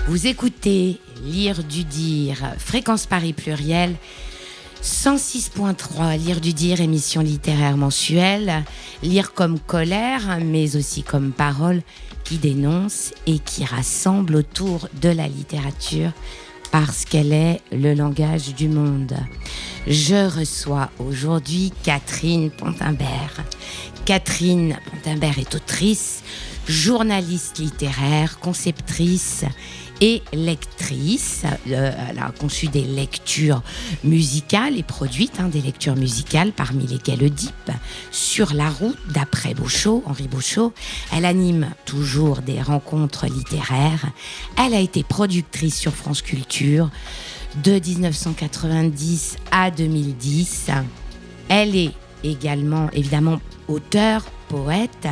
Vous écoutez Lire du Dire, Fréquence Paris Pluriel, 106.3, Lire du Dire, émission littéraire mensuelle. Lire comme colère, mais aussi comme parole qui dénonce et qui rassemble autour de la littérature parce qu'elle est le langage du monde. Je reçois aujourd'hui Catherine Pontimbert. Catherine Pontimbert est autrice, journaliste littéraire, conceptrice et lectrice. Elle a conçu des lectures musicales et produites des lectures musicales, parmi lesquelles Oedipe, Sur la route d'après Beauchot, Henri Beauchot. Elle anime toujours des rencontres littéraires. Elle a été productrice sur France Culture de 1990 à 2010. Elle est également, évidemment, auteure, poète,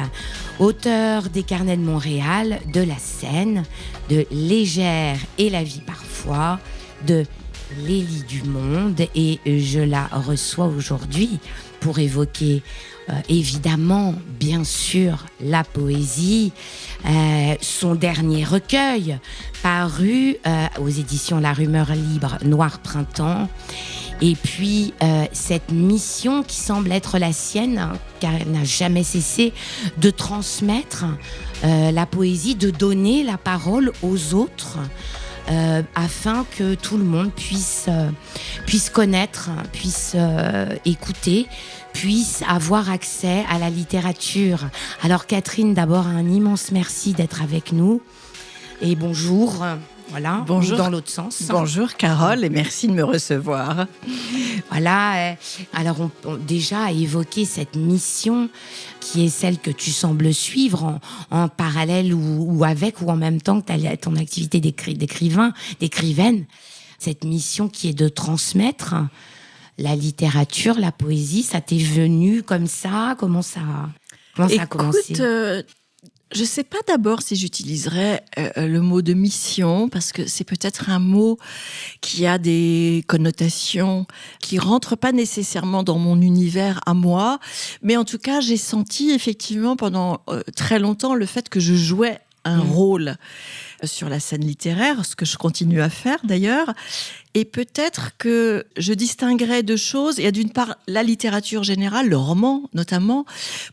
auteur des Carnets de Montréal, de La Seine, de Légère et la vie parfois, de L'Élie du monde. Et je la reçois aujourd'hui pour évoquer évidemment, bien sûr, la poésie, son dernier recueil paru aux éditions La Rumeur Libre, Noir Printemps. Et puis, cette mission qui semble être la sienne, car elle n'a jamais cessé de transmettre la poésie, de donner la parole aux autres, afin que tout le monde puisse connaître, puisse écouter, puisse avoir accès à la littérature. Alors Catherine, d'abord un immense merci d'être avec nous. Et bonjour. Voilà, bonjour, dans l'autre sens. Bonjour Carole et merci de me recevoir. Voilà, alors on déjà évoqué cette mission qui est celle que tu sembles suivre en parallèle ou avec ou en même temps que tu as ton activité d'écrivaine. Cette mission qui est de transmettre la littérature, la poésie, ça t'est venu comme ça? Comment ça a commencé? Je ne sais pas d'abord si j'utiliserais le mot de mission, parce que c'est peut-être un mot qui a des connotations qui ne rentrent pas nécessairement dans mon univers à moi. Mais en tout cas, j'ai senti effectivement pendant très longtemps le fait que je jouais un rôle sur la scène littéraire, ce que je continue à faire d'ailleurs. Et peut-être que je distinguerais deux choses. Il y a d'une part la littérature générale, le roman notamment,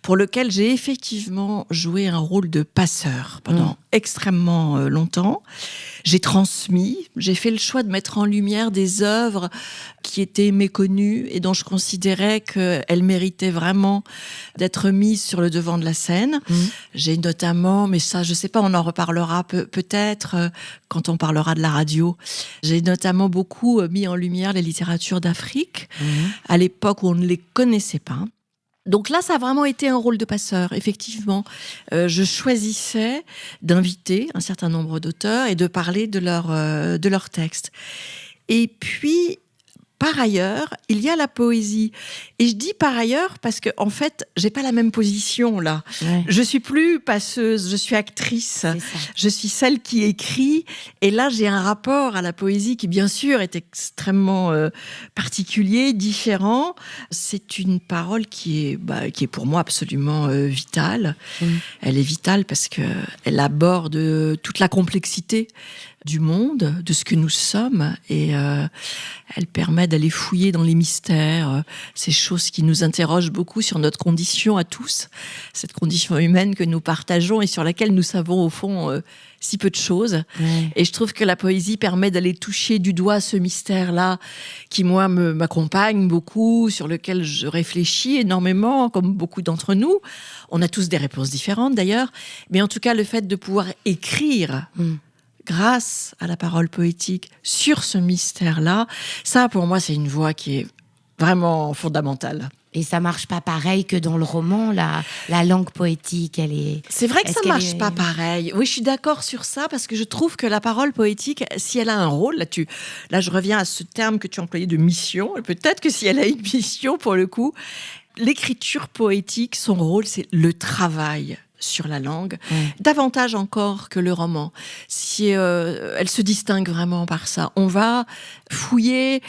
pour lequel j'ai effectivement joué un rôle de passeur pendant extrêmement longtemps. J'ai transmis, j'ai fait le choix de mettre en lumière des œuvres qui étaient méconnues et dont je considérais qu'elles méritaient vraiment d'être mises sur le devant de la scène. J'ai notamment, mais ça je sais pas, on en reparlera peut-être quand on parlera de la radio, j'ai notamment beaucoup mis en lumière les littératures d'Afrique à l'époque où on ne les connaissait pas. Donc là, ça a vraiment été un rôle de passeur, effectivement. Je choisissais d'inviter un certain nombre d'auteurs et de parler de leurs textes. Et puis, par ailleurs, il y a la poésie. Et je dis par ailleurs parce que, en fait, j'ai pas la même position, là. Ouais. Je suis plus passeuse, je suis actrice. Je suis celle qui écrit. Et là, j'ai un rapport à la poésie qui, bien sûr, est extrêmement particulier, différent. C'est une parole qui est pour moi absolument vitale. Elle est vitale parce qu'elle aborde toute la complexité du monde, de ce que nous sommes, et elle permet d'aller fouiller dans les mystères, ces choses qui nous interrogent beaucoup sur notre condition à tous, cette condition humaine que nous partageons et sur laquelle nous savons au fond si peu de choses. Et je trouve que la poésie permet d'aller toucher du doigt ce mystère-là qui, moi, m'accompagne beaucoup, sur lequel je réfléchis énormément, comme beaucoup d'entre nous. On a tous des réponses différentes d'ailleurs, mais en tout cas, le fait de pouvoir écrire grâce à la parole poétique sur ce mystère-là, ça pour moi c'est une voie qui est vraiment fondamentale. Et ça marche pas pareil que dans le roman, la langue poétique, elle est... C'est vrai que ça marche pas pareil. Oui, je suis d'accord sur ça, parce que je trouve que la parole poétique, si elle a un rôle, là je reviens à ce terme que tu as employé de mission, peut-être que si elle a une mission pour le coup, l'écriture poétique, son rôle c'est le travail sur la langue, davantage encore que le roman. Si elle se distingue vraiment par ça, on va fouiller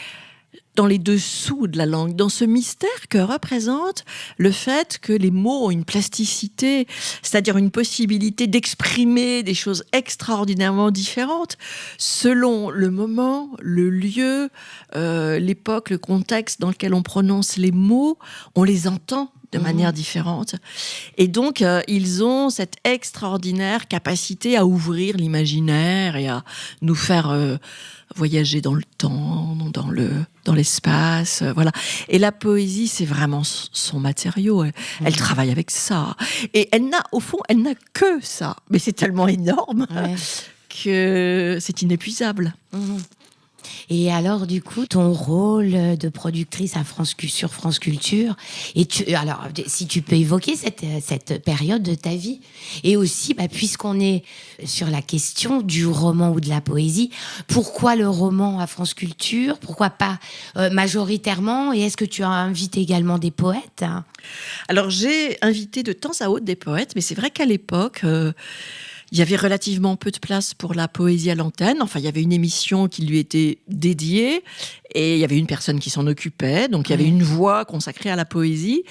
dans les dessous de la langue, dans ce mystère que représente le fait que les mots ont une plasticité, c'est-à-dire une possibilité d'exprimer des choses extraordinairement différentes selon le moment, le lieu, l'époque, le contexte dans lequel on prononce les mots, on les entend de manière différente. Et donc, ils ont cette extraordinaire capacité à ouvrir l'imaginaire et à nous faire voyager dans le temps, dans l'espace, voilà. Et la poésie, c'est vraiment son matériau. Elle travaille avec ça. Et au fond, elle n'a que ça. Mais c'est tellement énorme que c'est inépuisable. Et alors, du coup, ton rôle de productrice sur France Culture, alors, si tu peux évoquer cette période de ta vie, et aussi, puisqu'on est sur la question du roman ou de la poésie, pourquoi le roman à France Culture? Pourquoi pas majoritairement? Et est-ce que tu as invité également des poètes? Alors, j'ai invité de temps à autre des poètes, mais c'est vrai qu'à l'époque... il y avait relativement peu de place pour la poésie à l'antenne. Enfin, il y avait une émission qui lui était dédiée et il y avait une personne qui s'en occupait. Donc, il y avait une voix consacrée à la poésie.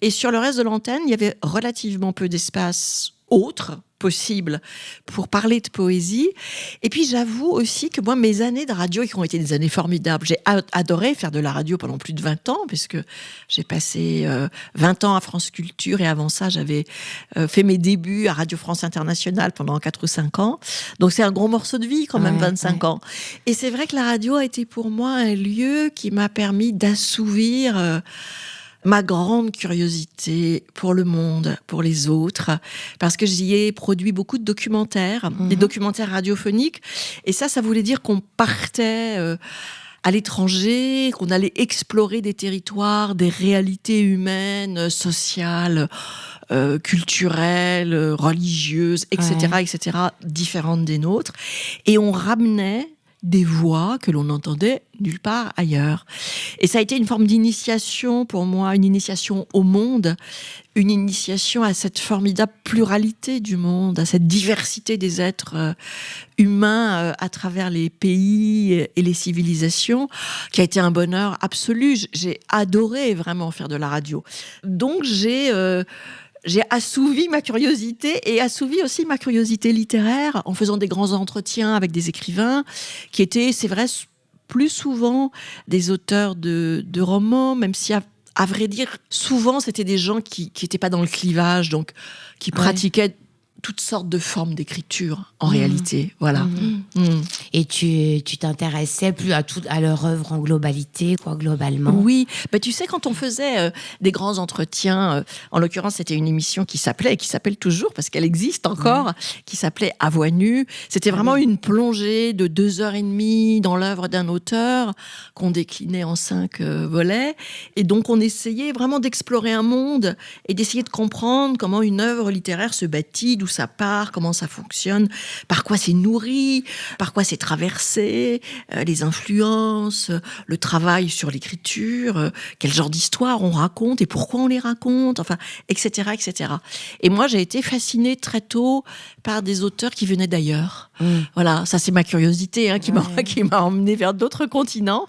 Et sur le reste de l'antenne, il y avait relativement peu d'espace autre possible pour parler de poésie. Et puis, j'avoue aussi que moi, mes années de radio, qui ont été des années formidables, j'ai adoré faire de la radio pendant plus de 20 ans, puisque j'ai passé 20 ans à France Culture, et avant ça, j'avais fait mes débuts à Radio France Internationale pendant 4 ou 5 ans. Donc, c'est un gros morceau de vie, quand même, 25 ans. Et c'est vrai que la radio a été pour moi un lieu qui m'a permis d'assouvir ma grande curiosité pour le monde, pour les autres, parce que j'y ai produit beaucoup de documentaires, des documentaires radiophoniques, et ça voulait dire qu'on partait à l'étranger, qu'on allait explorer des territoires, des réalités humaines, sociales, culturelles, religieuses, etc., différentes des nôtres, et on ramenait des voix que l'on n'entendait nulle part ailleurs. Et ça a été une forme d'initiation pour moi, une initiation au monde, une initiation à cette formidable pluralité du monde, à cette diversité des êtres humains à travers les pays et les civilisations, qui a été un bonheur absolu. J'ai adoré vraiment faire de la radio. Donc j'ai assouvi ma curiosité et assouvi aussi ma curiosité littéraire en faisant des grands entretiens avec des écrivains qui étaient, c'est vrai, plus souvent des auteurs de romans, même si à vrai dire, souvent c'était des gens qui n'étaient pas dans le clivage, donc qui pratiquaient toutes sortes de formes d'écriture en réalité, voilà. Et tu t'intéressais plus à leur œuvre en globalité, globalement? Oui, tu sais, quand on faisait des grands entretiens, en l'occurrence c'était une émission qui s'appelait, et qui s'appelle toujours parce qu'elle existe encore, qui s'appelait À voix nue. C'était vraiment une plongée de 2h30 dans l'œuvre d'un auteur qu'on déclinait en 5 volets, et donc on essayait vraiment d'explorer un monde et d'essayer de comprendre comment une œuvre littéraire se bâtit, d'où ça part, comment ça fonctionne, par quoi c'est nourri, par quoi c'est traversé, les influences, le travail sur l'écriture, quel genre d'histoire on raconte et pourquoi on les raconte, enfin, etc., etc. Et moi, j'ai été fascinée très tôt par des auteurs qui venaient d'ailleurs. Voilà, ça c'est ma curiosité qui m'a emmenée vers d'autres continents.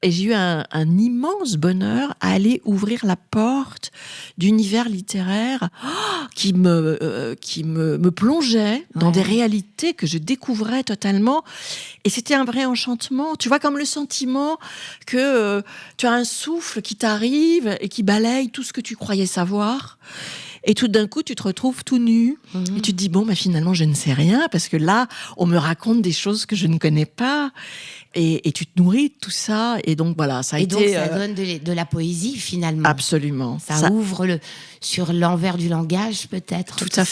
Et j'ai eu un immense bonheur à aller ouvrir la porte d'univers littéraires qui me plongeait dans des réalités que je découvrais totalement. Et c'était un vrai enchantement. Tu vois, comme le sentiment que tu as un souffle qui t'arrive et qui balaye tout ce que tu croyais savoir. Et tout d'un coup, tu te retrouves tout nu. Et tu te dis, finalement, je ne sais rien, parce que là, on me raconte des choses que je ne connais pas. Et tu te nourris de tout ça. Et donc, voilà, ça a été... Et donc, ça donne de la poésie, finalement. Absolument. Ça ouvre sur l'envers du langage, peut-être. Tout à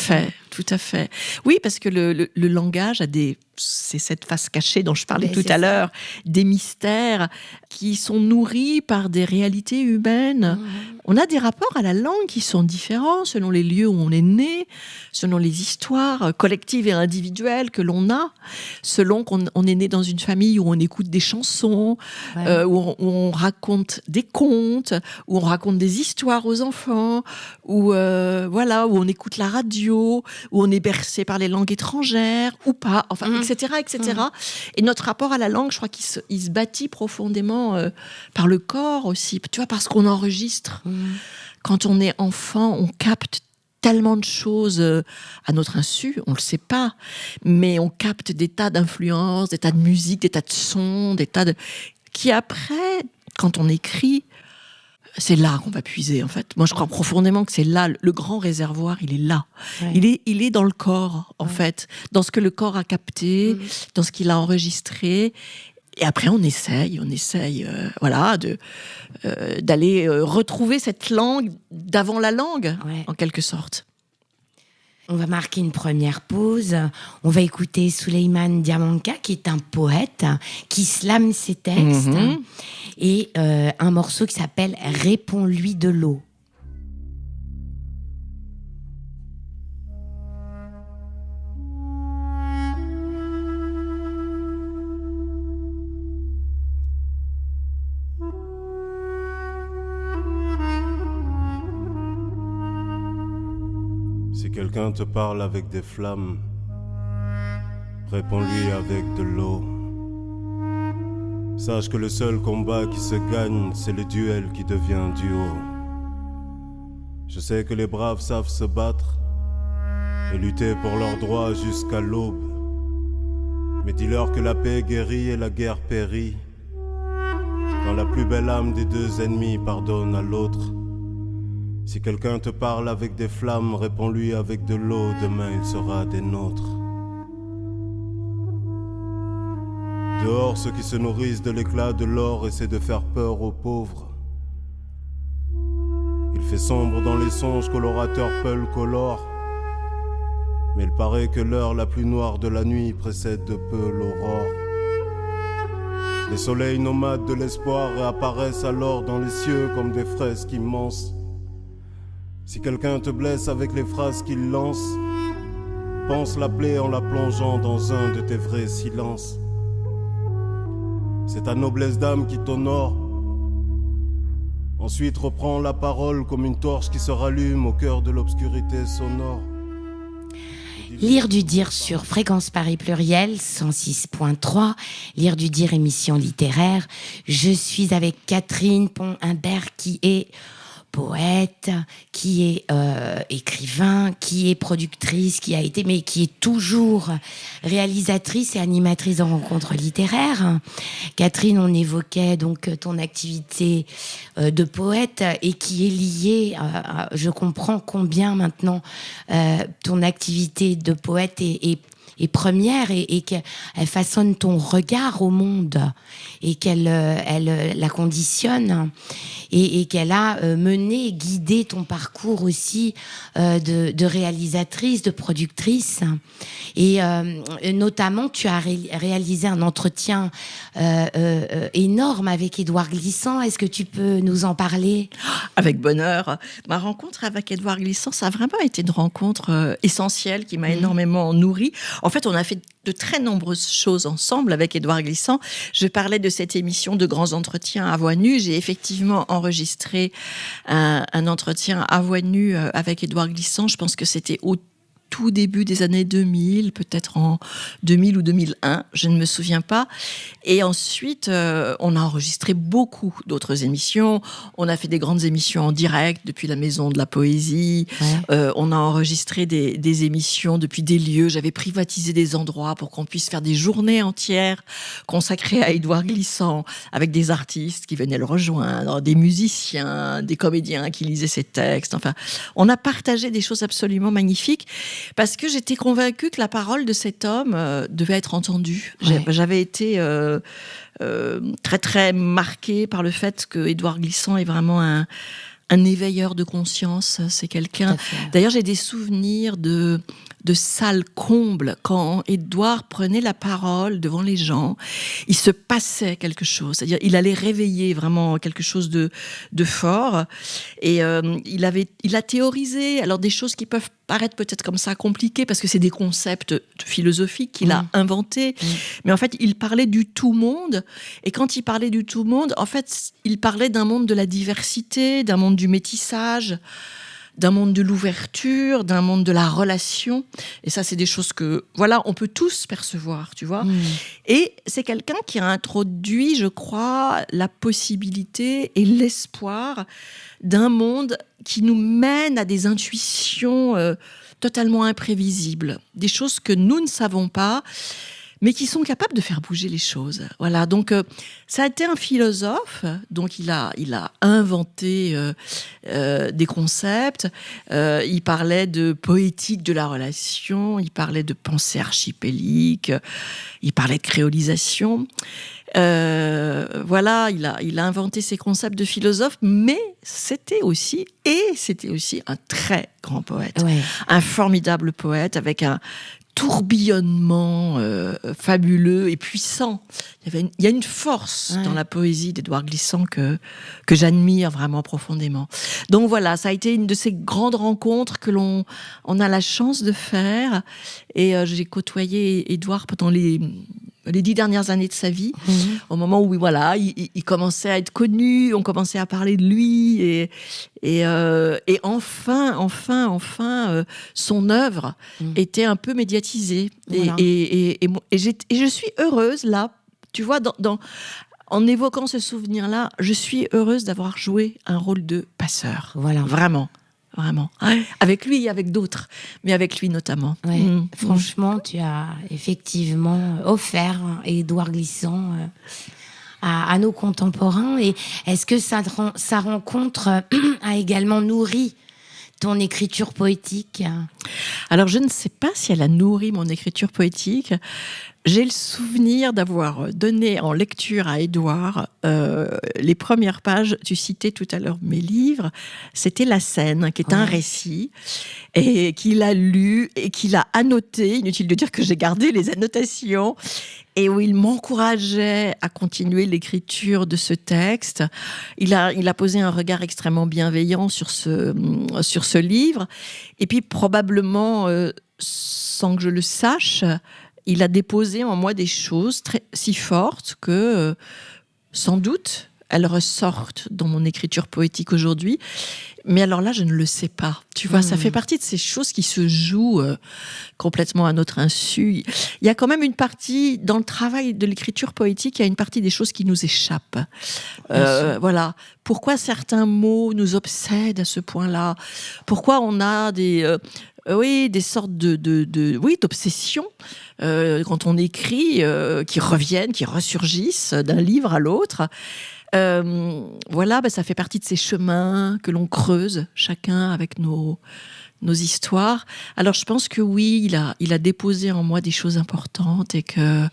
fait. Oui, parce que le langage a c'est cette face cachée dont je parlais tout à l'heure, des mystères qui sont nourris par des réalités humaines. On a des rapports à la langue qui sont différents selon les lieux où on est né, selon les histoires collectives et individuelles que l'on a, selon qu'on est né dans une famille où on écoute des chansons, où on raconte des contes, où on raconte des histoires aux enfants, où on écoute la radio, où on est bercé par les langues étrangères ou pas. Enfin, etc., etc. Et notre rapport à la langue, je crois qu'il se bâtit profondément par le corps aussi, tu vois, parce qu'on enregistre. Quand on est enfant, on capte tellement de choses à notre insu, on le sait pas, mais on capte des tas d'influences, des tas de musique, des tas de sons, qui après, quand on écrit, c'est là qu'on va puiser en fait. Moi je crois profondément que c'est là, le grand réservoir, il est là. Ouais. Il est dans le corps en fait, dans ce que le corps a capté, dans ce qu'il a enregistré. Et après, on essaye, voilà, d'aller retrouver cette langue d'avant la langue, en quelque sorte. On va marquer une première pause. On va écouter Souleymane Diamanka, qui est un poète qui slame ses textes, et un morceau qui s'appelle « Réponds-lui de l'eau ». Si quelqu'un te parle avec des flammes, réponds-lui avec de l'eau. Sache que le seul combat qui se gagne, c'est le duel qui devient duo. Je sais que les braves savent se battre et lutter pour leurs droits jusqu'à l'aube. Mais dis-leur que la paix guérit et la guerre périt, quand la plus belle âme des deux ennemis pardonne à l'autre. Si quelqu'un te parle avec des flammes, réponds-lui avec de l'eau, demain il sera des nôtres. Dehors, ceux qui se nourrissent de l'éclat de l'or essaient de faire peur aux pauvres. Il fait sombre dans les songes que l'orateur Peul colore, mais il paraît que l'heure la plus noire de la nuit précède de peu l'aurore. Les soleils nomades de l'espoir réapparaissent alors dans les cieux comme des fresques immenses. Si quelqu'un te blesse avec les phrases qu'il lance, pense l'appeler en la plongeant dans un de tes vrais silences. C'est ta noblesse d'âme qui t'honore. Ensuite reprends la parole comme une torche qui se rallume au cœur de l'obscurité sonore. Lire du dire sur Fréquence Paris Pluriel 106.3, Lire du dire émission littéraire. Je suis avec Catherine Pont-Imbert qui est poète, qui est écrivain, qui est productrice, qui est toujours réalisatrice et animatrice de rencontres littéraires. Catherine, on évoquait donc ton activité de poète et qui est liée, je comprends combien maintenant ton activité de poète est première et qu'elle façonne ton regard au monde et qu'elle la conditionne et qu'elle a mené et guidé ton parcours aussi de réalisatrice, de productrice. Et notamment, tu as réalisé un entretien énorme avec Édouard Glissant. Est-ce que tu peux nous en parler ? Avec bonheur. Ma rencontre avec Édouard Glissant, ça a vraiment été une rencontre essentielle qui m'a énormément nourrie. En fait, on a fait de très nombreuses choses ensemble avec Édouard Glissant. Je parlais de cette émission de grands entretiens à voix nue. J'ai effectivement enregistré un entretien à voix nue avec Édouard Glissant. Je pense que c'était au tout début des années 2000, peut-être en 2000 ou 2001, je ne me souviens pas. Et ensuite, on a enregistré beaucoup d'autres émissions. On a fait des grandes émissions en direct depuis la Maison de la Poésie. On a enregistré des émissions depuis des lieux. J'avais privatisé des endroits pour qu'on puisse faire des journées entières consacrées à Édouard Glissant, avec des artistes qui venaient le rejoindre, des musiciens, des comédiens qui lisaient ses textes. Enfin, on a partagé des choses absolument magnifiques. Parce que j'étais convaincue que la parole de cet homme devait être entendue. J'avais été très très marquée par le fait que Édouard Glissant est vraiment un éveilleur de conscience. C'est quelqu'un. D'ailleurs, j'ai des souvenirs de salles combles quand Édouard prenait la parole devant les gens. Il se passait quelque chose, c'est-à-dire il allait réveiller vraiment quelque chose de fort. Et il a théorisé alors des choses qui peuvent paraître peut-être comme ça compliquées parce que c'est des concepts philosophiques qu'il a inventés. Mais en fait, il parlait du tout monde. Et quand il parlait du tout monde, en fait, il parlait d'un monde de la diversité, d'un monde du métissage, d'un monde de l'ouverture, d'un monde de la relation. Et ça, c'est des choses que, voilà, on peut tous percevoir, tu vois. Et c'est quelqu'un qui a introduit, je crois, la possibilité et l'espoir d'un monde qui nous mène à des intuitions totalement imprévisibles, des choses que nous ne savons pas, mais qui sont capables de faire bouger les choses. Voilà, donc ça a été un philosophe, donc il a inventé des concepts, il parlait de poétique de la relation, il parlait de pensée archipélique, il parlait de créolisation. Voilà, il a inventé ces concepts de philosophe, mais c'était aussi un très grand poète, un formidable poète avec un tourbillonnement fabuleux et puissant. Il y a une force dans la poésie d'Édouard Glissant que j'admire vraiment profondément. Donc voilà, ça a été une de ces grandes rencontres que on a la chance de faire. Et j'ai côtoyé Édouard pendant les 10 dernières années de sa vie, au moment où voilà, il commençait à être connu, on commençait à parler de lui, et enfin, son œuvre était un peu médiatisée. Voilà. Et je suis heureuse, là, tu vois, en évoquant ce souvenir-là, je suis heureuse d'avoir joué un rôle de passeur. Voilà. Vraiment. Avec lui et avec d'autres, mais avec lui notamment. Franchement, tu as effectivement offert Édouard Glissant à nos contemporains. Et est-ce que sa rencontre a également nourri ton écriture poétique ? Alors, je ne sais pas si elle a nourri mon écriture poétique. J'ai le souvenir d'avoir donné en lecture à Édouard les premières pages. Tu citais tout à l'heure mes livres. C'était La Scène, qui est un récit, et qu'il a lu et qu'il a annoté. Inutile de dire que j'ai gardé les annotations. Et où il m'encourageait à continuer l'écriture de ce texte. Il a posé un regard extrêmement bienveillant sur ce livre. Et puis, probablement, sans que je le sache, il a déposé en moi des choses si fortes que, sans doute, elles ressortent dans mon écriture poétique aujourd'hui. Mais alors là, je ne le sais pas. Tu vois, ça fait partie de ces choses qui se jouent complètement à notre insu. Il y a quand même une partie, dans le travail de l'écriture poétique, il y a une partie des choses qui nous échappent. Voilà. Pourquoi certains mots nous obsèdent à ce point-là ? Pourquoi on a des sortes d'obsessions quand on écrit, qui reviennent, qui ressurgissent d'un livre à l'autre. Voilà, ça fait partie de ces chemins que l'on creuse, chacun avec nos histoires. Alors je pense que oui, il a déposé en moi des choses importantes et que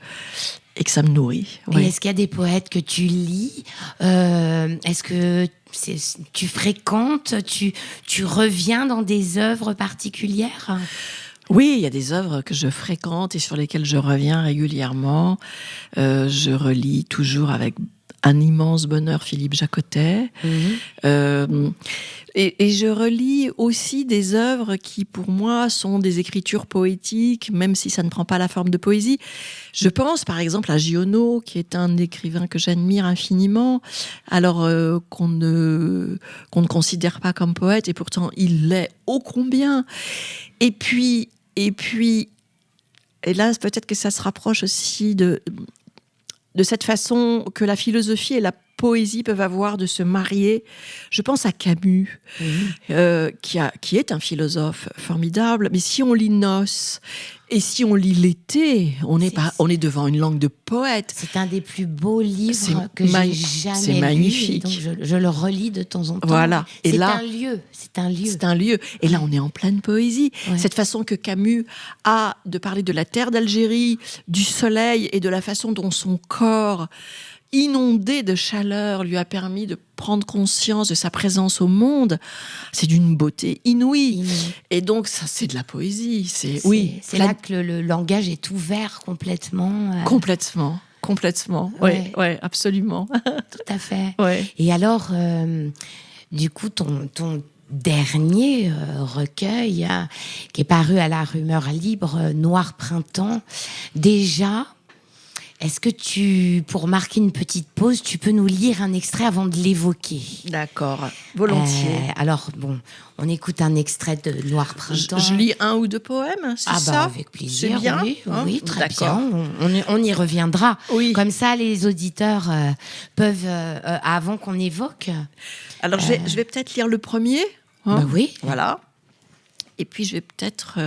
ça me nourrit. Et est-ce qu'il y a des poètes que tu lis ? Est-ce que tu fréquentes, tu reviens dans des œuvres particulières ? Oui, il y a des œuvres que je fréquente et sur lesquelles je reviens régulièrement. Je relis toujours avec un immense bonheur Philippe Jacotet. Et je relis aussi des œuvres qui, pour moi, sont des écritures poétiques, même si ça ne prend pas la forme de poésie. Je pense, par exemple, à Giono, qui est un écrivain que j'admire infiniment, alors qu'on ne considère pas comme poète, et pourtant il l'est ô combien. Et puis, là, peut-être que ça se rapproche aussi de cette façon que la philosophie et la poésie peuvent avoir de se marier. Je pense à Camus, qui est un philosophe formidable, mais si on lit Noce et si on lit L'été, on est devant une langue de poète. C'est un des plus beaux livres que j'ai jamais lu. C'est magnifique. Donc je le relis de temps en temps. Voilà. Et c'est un lieu. Et là, on est en pleine poésie. Cette façon que Camus a de parler de la terre d'Algérie, du soleil et de la façon dont son corps inondé de chaleur lui a permis de prendre conscience de sa présence au monde, c'est d'une beauté inouïe. Et donc ça, c'est de la poésie. C'est là que le langage est ouvert complètement. Complètement. Ouais, absolument. Tout à fait. Ouais. Et alors, du coup, ton dernier recueil qui est paru à la Rumeur Libre, Noir Printemps, déjà. Est-ce que pour marquer une petite pause, tu peux nous lire un extrait avant de l'évoquer? D'accord, volontiers. Alors, bon, on écoute un extrait de Noir Printemps. Je lis 1 ou 2 poèmes, c'est ça? Avec plaisir. C'est bien, oui, très d'accord. bien. On y reviendra. Oui. Comme ça, les auditeurs peuvent, avant qu'on évoque. Alors, je vais peut-être lire le premier. Bah oui. Voilà. Et puis, je vais peut-être...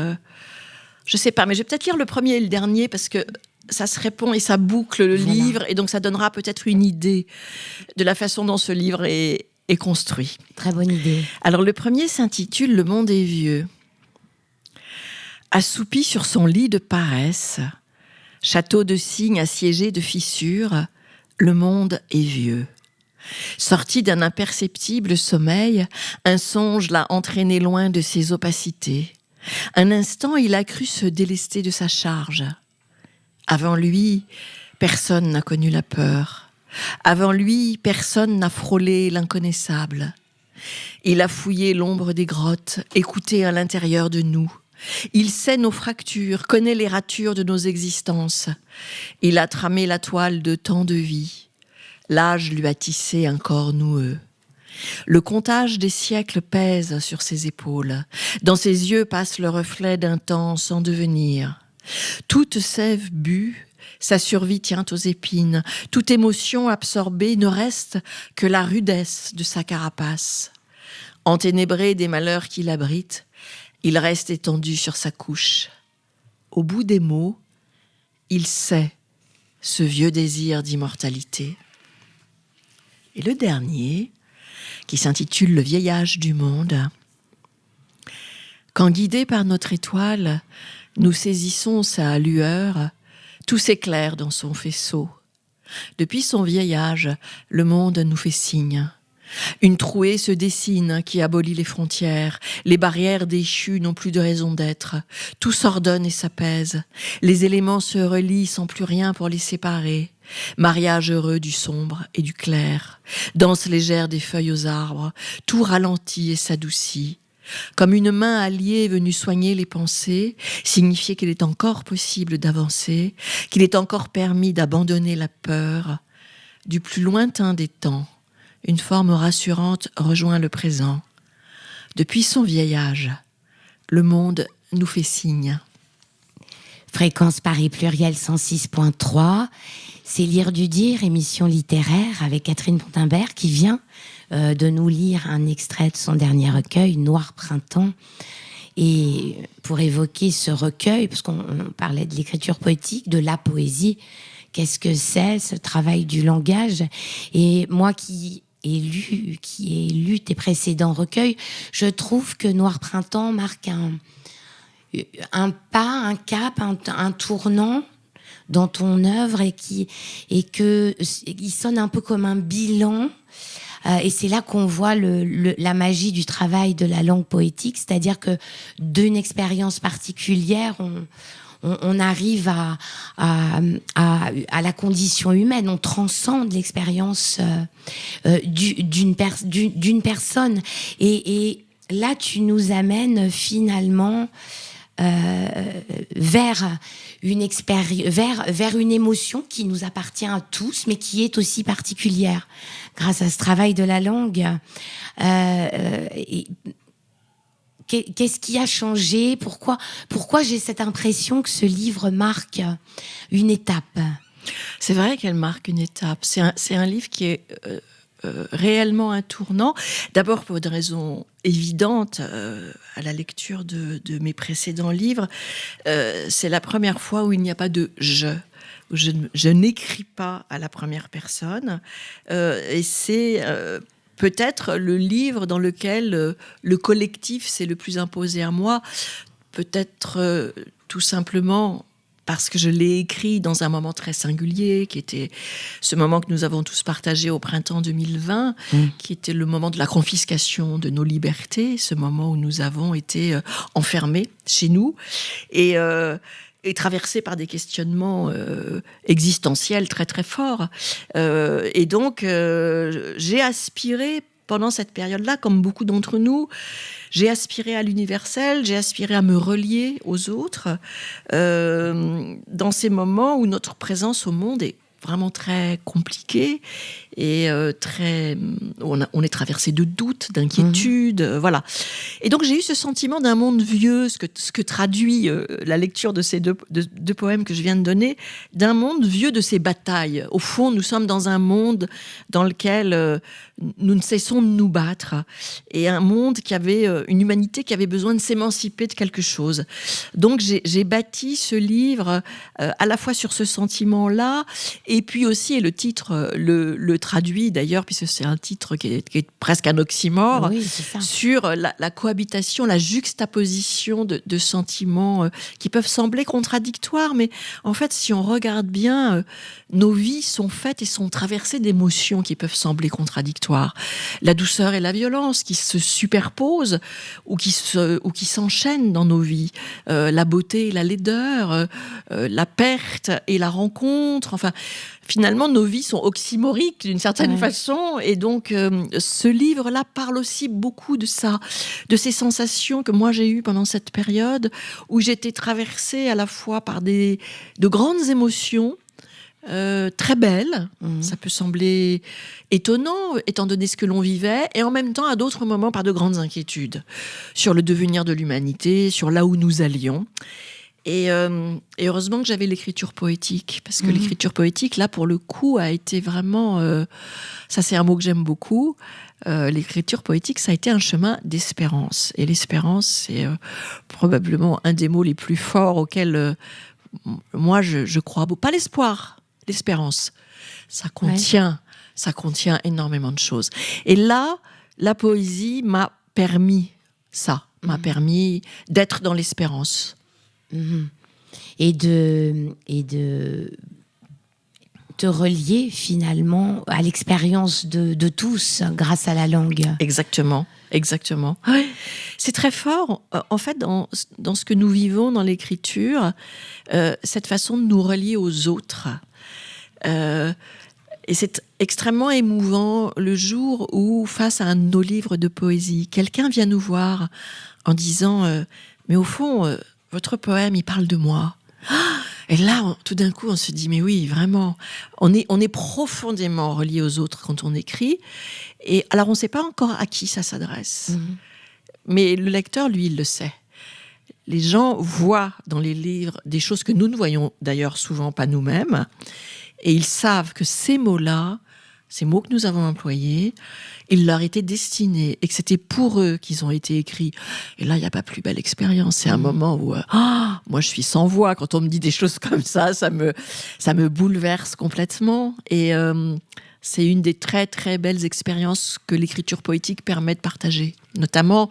je sais pas, mais je vais peut-être lire le premier et le dernier parce que ça se répond et ça boucle le livre. Et donc, ça donnera peut-être une idée de la façon dont ce livre est construit. Très bonne idée. Alors, le premier s'intitule « Le monde est vieux ». Assoupi sur son lit de paresse, château de cygne assiégé de fissures, le monde est vieux. Sorti d'un imperceptible sommeil, un songe l'a entraîné loin de ses opacités. Un instant, il a cru se délester de sa charge. Avant lui, personne n'a connu la peur. Avant lui, personne n'a frôlé l'inconnaissable. Il a fouillé l'ombre des grottes, écouté à l'intérieur de nous. Il sait nos fractures, connaît les ratures de nos existences. Il a tramé la toile de tant de vies. L'âge lui a tissé un corps noueux. Le comptage des siècles pèse sur ses épaules. Dans ses yeux passe le reflet d'un temps sans devenir. Toute sève bue, sa survie tient aux épines. Toute émotion absorbée ne reste que la rudesse de sa carapace. Enténébré des malheurs qui l'abritent, il reste étendu sur sa couche. Au bout des mots, il sait ce vieux désir d'immortalité. Et le dernier, qui s'intitule « Le vieillage du monde ». Quand guidés par notre étoile, nous saisissons sa lueur, tout s'éclaire dans son faisceau. Depuis son vieillage, le monde nous fait signe. Une trouée se dessine qui abolit les frontières. Les barrières déchues n'ont plus de raison d'être. Tout s'ordonne et s'apaise. Les éléments se relient sans plus rien pour les séparer. Mariage heureux du sombre et du clair. Danse légère des feuilles aux arbres. Tout ralentit et s'adoucit. Comme une main alliée venue soigner les pensées, signifier qu'il est encore possible d'avancer, qu'il est encore permis d'abandonner la peur. Du plus lointain des temps, une forme rassurante rejoint le présent. Depuis son vieillage, le monde nous fait signe. Fréquence Paris Pluriel 106.3, c'est Lire du Dire, émission littéraire avec Catherine Pontimbert qui vient de nous lire un extrait de son dernier recueil, Noir Printemps. Et pour évoquer ce recueil, parce qu'on parlait de l'écriture poétique, de la poésie, qu'est-ce que c'est, ce travail du langage? Et moi qui ai lu tes précédents recueils, je trouve que Noir Printemps marque un pas, un cap, un tournant dans ton œuvre et que il sonne un peu comme un bilan. Et c'est là qu'on voit la magie du travail de la langue poétique, c'est-à-dire que d'une expérience particulière, on arrive à la condition humaine, on transcende l'expérience d'une personne. Et là, tu nous amènes finalement vers une émotion qui nous appartient à tous, mais qui est aussi particulière grâce à ce travail de la langue. Qu'est-ce qui a changé? Pourquoi j'ai cette impression que ce livre marque une étape? C'est vrai qu'elle marque une étape. C'est un livre qui est réellement un tournant. D'abord pour une raison évidente, à la lecture de mes précédents livres, c'est la première fois où il n'y a pas de « je ». Je n'écris pas à la première personne. Et c'est peut-être le livre dans lequel le collectif s'est le plus imposé à moi. Peut-être tout simplement parce que je l'ai écrit dans un moment très singulier, qui était ce moment que nous avons tous partagé au printemps 2020, qui était le moment de la confiscation de nos libertés, ce moment où nous avons été enfermés chez nous et traversés par des questionnements existentiels très très forts. Et donc, j'ai aspiré pendant cette période-là, comme beaucoup d'entre nous, j'ai aspiré à l'universel, j'ai aspiré à me relier aux autres, dans ces moments où notre présence au monde est vraiment très compliquée et on est traversé de doutes, d'inquiétudes, voilà. Et donc j'ai eu ce sentiment d'un monde vieux, ce que traduit la lecture de ces deux poèmes que je viens de donner, d'un monde vieux de ces batailles. Au fond, nous sommes dans un monde dans lequel nous ne cessons de nous battre, et un monde qui avait une humanité qui avait besoin de s'émanciper de quelque chose. Donc j'ai bâti ce livre à la fois sur ce sentiment-là, et puis aussi, et le titre le traduit d'ailleurs, puisque c'est un titre qui est presque un oxymore, Oui, c'est ça. sur la cohabitation, la juxtaposition de sentiments qui peuvent sembler contradictoires, mais en fait, si on regarde bien, nos vies sont faites et sont traversées d'émotions qui peuvent sembler contradictoires. La douceur et la violence qui se superposent ou qui s'enchaînent dans nos vies. La beauté et la laideur, la perte et la rencontre. Enfin, finalement, nos vies sont oxymoriques d'une certaine façon. Et donc, ce livre-là parle aussi beaucoup de ça, de ces sensations que moi j'ai eues pendant cette période où j'étais traversée à la fois par de grandes émotions, très belle, ça peut sembler étonnant étant donné ce que l'on vivait, et en même temps à d'autres moments par de grandes inquiétudes sur le devenir de l'humanité, sur là où nous allions. Et heureusement que j'avais l'écriture poétique, parce que l'écriture poétique, là, pour le coup, a été vraiment... ça, c'est un mot que j'aime beaucoup. L'écriture poétique, ça a été un chemin d'espérance. Et l'espérance, c'est probablement un des mots les plus forts auxquels moi, je crois beaucoup. Pas l'espoir, l'espérance. Ça contient énormément de choses. Et là, la poésie m'a permis ça, m'a permis d'être dans l'espérance. Et de te relier finalement à l'expérience de tous grâce à la langue. Exactement. Ouais. C'est très fort, en fait, dans ce que nous vivons dans l'écriture, cette façon de nous relier aux autres. Et c'est extrêmement émouvant le jour où, face à un de nos livres de poésie, quelqu'un vient nous voir en disant mais au fond, votre poème, il parle de moi. Et là, tout d'un coup, on se dit, mais oui, vraiment, on est profondément relié aux autres quand on écrit. Et alors, on ne sait pas encore à qui ça s'adresse. Mais le lecteur, lui, il le sait. Les gens voient dans les livres des choses que nous ne voyons d'ailleurs souvent pas nous-mêmes. Et ils savent que ces mots-là, ces mots que nous avons employés, ils leur étaient destinés et que c'était pour eux qu'ils ont été écrits. Et là, il n'y a pas plus belle expérience. C'est un moment où moi, je suis sans voix. Quand on me dit des choses comme ça, ça me bouleverse complètement. Et c'est une des très, très belles expériences que l'écriture poétique permet de partager. Notamment,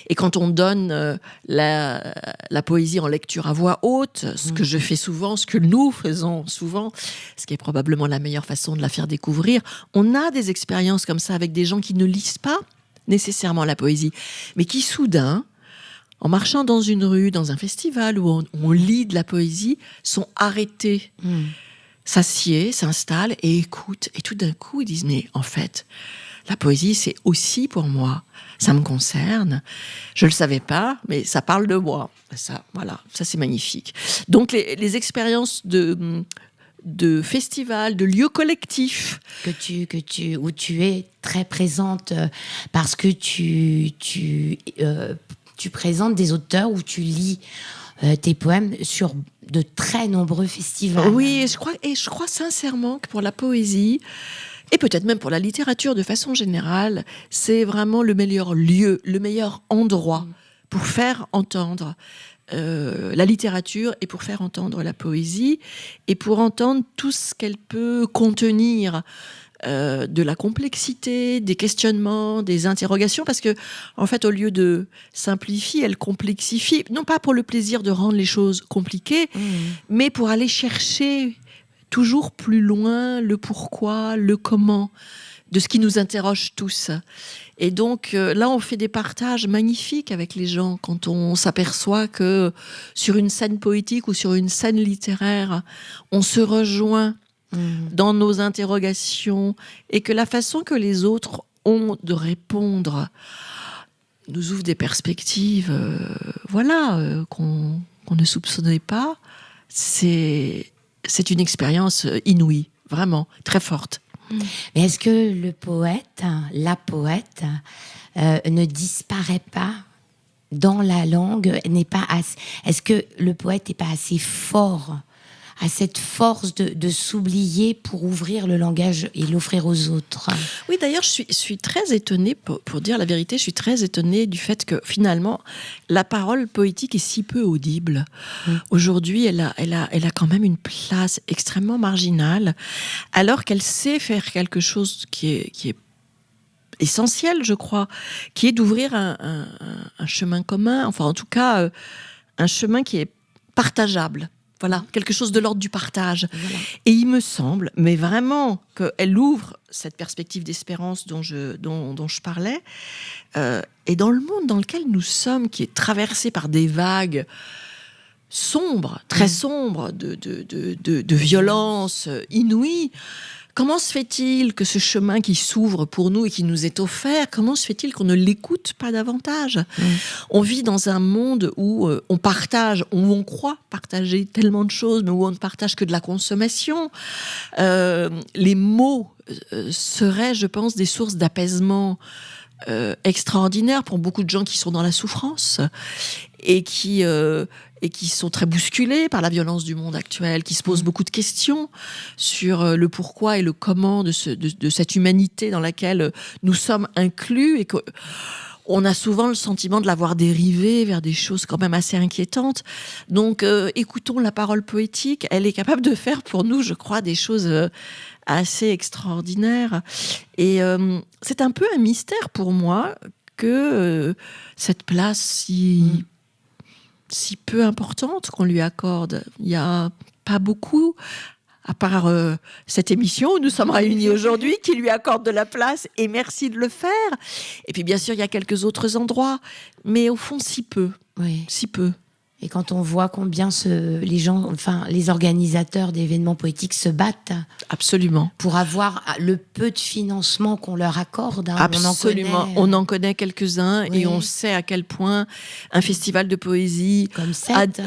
et quand on donne la poésie en lecture à voix haute, ce que je fais souvent, ce que nous faisons souvent, ce qui est probablement la meilleure façon de la faire découvrir, on a des expériences comme ça avec des gens qui ne lisent pas nécessairement la poésie, mais qui soudain, en marchant dans une rue, dans un festival où on lit de la poésie, sont arrêtés, s'assiedent, s'installent et écoutent. Et tout d'un coup, ils disent, mais en fait, la poésie, c'est aussi pour moi. Ça me concerne. Je le savais pas, mais ça parle de moi. Ça, voilà, ça c'est magnifique. Donc les expériences de festivals, de lieux collectifs où tu es très présente parce que tu présentes des auteurs, où tu lis tes poèmes sur de très nombreux festivals. Oui, je crois sincèrement que pour la poésie, et peut-être même pour la littérature de façon générale, c'est vraiment le meilleur lieu, le meilleur endroit pour faire entendre la littérature et pour faire entendre la poésie et pour entendre tout ce qu'elle peut contenir, de la complexité, des questionnements, des interrogations, parce que en fait, au lieu de simplifier, elle complexifie, non pas pour le plaisir de rendre les choses compliquées, mais pour aller chercher toujours plus loin le pourquoi, le comment de ce qui nous interroge tous. Et donc là, on fait des partages magnifiques avec les gens quand on s'aperçoit que sur une scène poétique ou sur une scène littéraire, on se rejoint dans nos interrogations et que la façon que les autres ont de répondre nous ouvre des perspectives qu'on ne soupçonnait pas. C'est une expérience inouïe, vraiment, très forte. Mais est-ce que le poète, la poète, ne disparaît pas dans la langue, est-ce que le poète n'est pas assez fort, a cette force de s'oublier pour ouvrir le langage et l'offrir aux autres? Oui, d'ailleurs, je suis très étonnée, pour dire la vérité, je suis très étonnée du fait que finalement, la parole poétique est si peu audible. Aujourd'hui, elle a quand même une place extrêmement marginale, alors qu'elle sait faire quelque chose qui est essentiel, je crois, qui est d'ouvrir un chemin commun, enfin en tout cas un chemin qui est partageable. Voilà, quelque chose de l'ordre du partage. Voilà. Et il me semble, mais vraiment, qu'elle ouvre cette perspective d'espérance dont je parlais, et dans le monde dans lequel nous sommes, qui est traversé par des vagues sombres, très sombres, de violence inouïe. Comment se fait-il que ce chemin qui s'ouvre pour nous et qui nous est offert, comment se fait-il qu'on ne l'écoute pas davantage ? On vit dans un monde où on partage, où on croit partager tellement de choses, mais où on ne partage que de la consommation. Les mots seraient, je pense, des sources d'apaisement extraordinaires pour beaucoup de gens qui sont dans la souffrance et qui sont très bousculés par la violence du monde actuel, qui se posent beaucoup de questions sur le pourquoi et le comment de cette humanité dans laquelle nous sommes inclus, et qu'on a souvent le sentiment de l'avoir dérivé vers des choses quand même assez inquiétantes. Donc écoutons la parole poétique, elle est capable de faire pour nous, je crois, des choses assez extraordinaires. Et c'est un peu un mystère pour moi que cette place si peu importante qu'on lui accorde. Il n'y a pas beaucoup, à part cette émission où nous sommes réunis aujourd'hui, qui lui accorde de la place, et merci de le faire. Et puis bien sûr, il y a quelques autres endroits, mais au fond, si peu. Oui. Si peu. Et quand on voit combien les organisateurs d'événements poétiques se battent, absolument, pour avoir le peu de financement qu'on leur accorde. Absolument, on en connaît quelques-uns, oui. Et on sait à quel point un festival de poésie, comme Sète,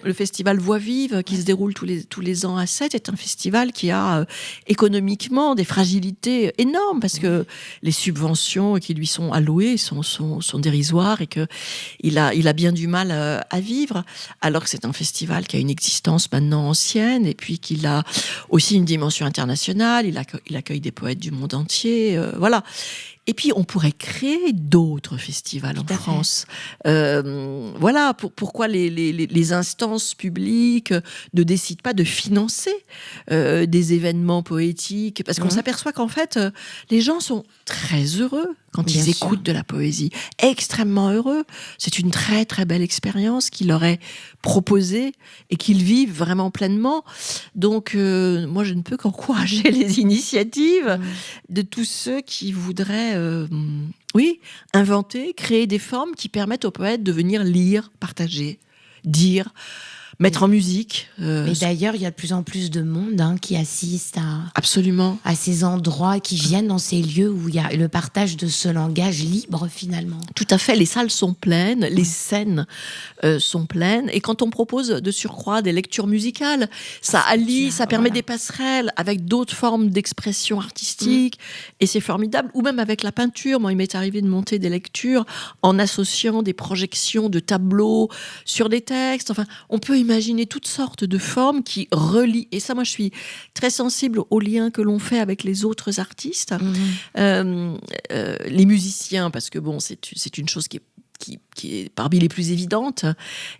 le festival Voix Vive qui se déroule tous les ans à Sète, est un festival qui a économiquement des fragilités énormes, parce que les subventions qui lui sont allouées sont dérisoires, et que il a bien du mal à vivre. Alors que c'est un festival qui a une existence maintenant ancienne, et puis qu'il a aussi une dimension internationale, il accueille des poètes du monde entier, voilà. Et puis, on pourrait créer d'autres festivals en France. Voilà, pourquoi les instances publiques ne décident pas de financer des événements poétiques ? Parce qu'on s'aperçoit qu'en fait, les gens sont très heureux quand ils écoutent de la poésie, extrêmement heureux. C'est une très, très belle expérience qui leur est proposée et qu'ils vivent vraiment pleinement. Donc, moi, je ne peux qu'encourager les initiatives de tous ceux qui voudraient inventer, créer des formes qui permettent aux poètes de venir lire, partager, dire, mettre en musique. Mais d'ailleurs, il y a de plus en plus de monde qui assiste absolument à ces endroits, qui viennent dans ces lieux où il y a le partage de ce langage libre, finalement. Tout à fait, les salles sont pleines, les scènes sont pleines, et quand on propose de surcroît des lectures musicales, ça allie, ça permet des passerelles avec d'autres formes d'expression artistique, et c'est formidable. Ou même avec la peinture, moi il m'est arrivé de monter des lectures en associant des projections de tableaux sur des textes. Enfin, on peut imaginer toutes sortes de formes qui relient. Et ça, moi, je suis très sensible aux liens que l'on fait avec les autres artistes, les musiciens, parce que bon, c'est une chose qui est parmi les plus évidentes.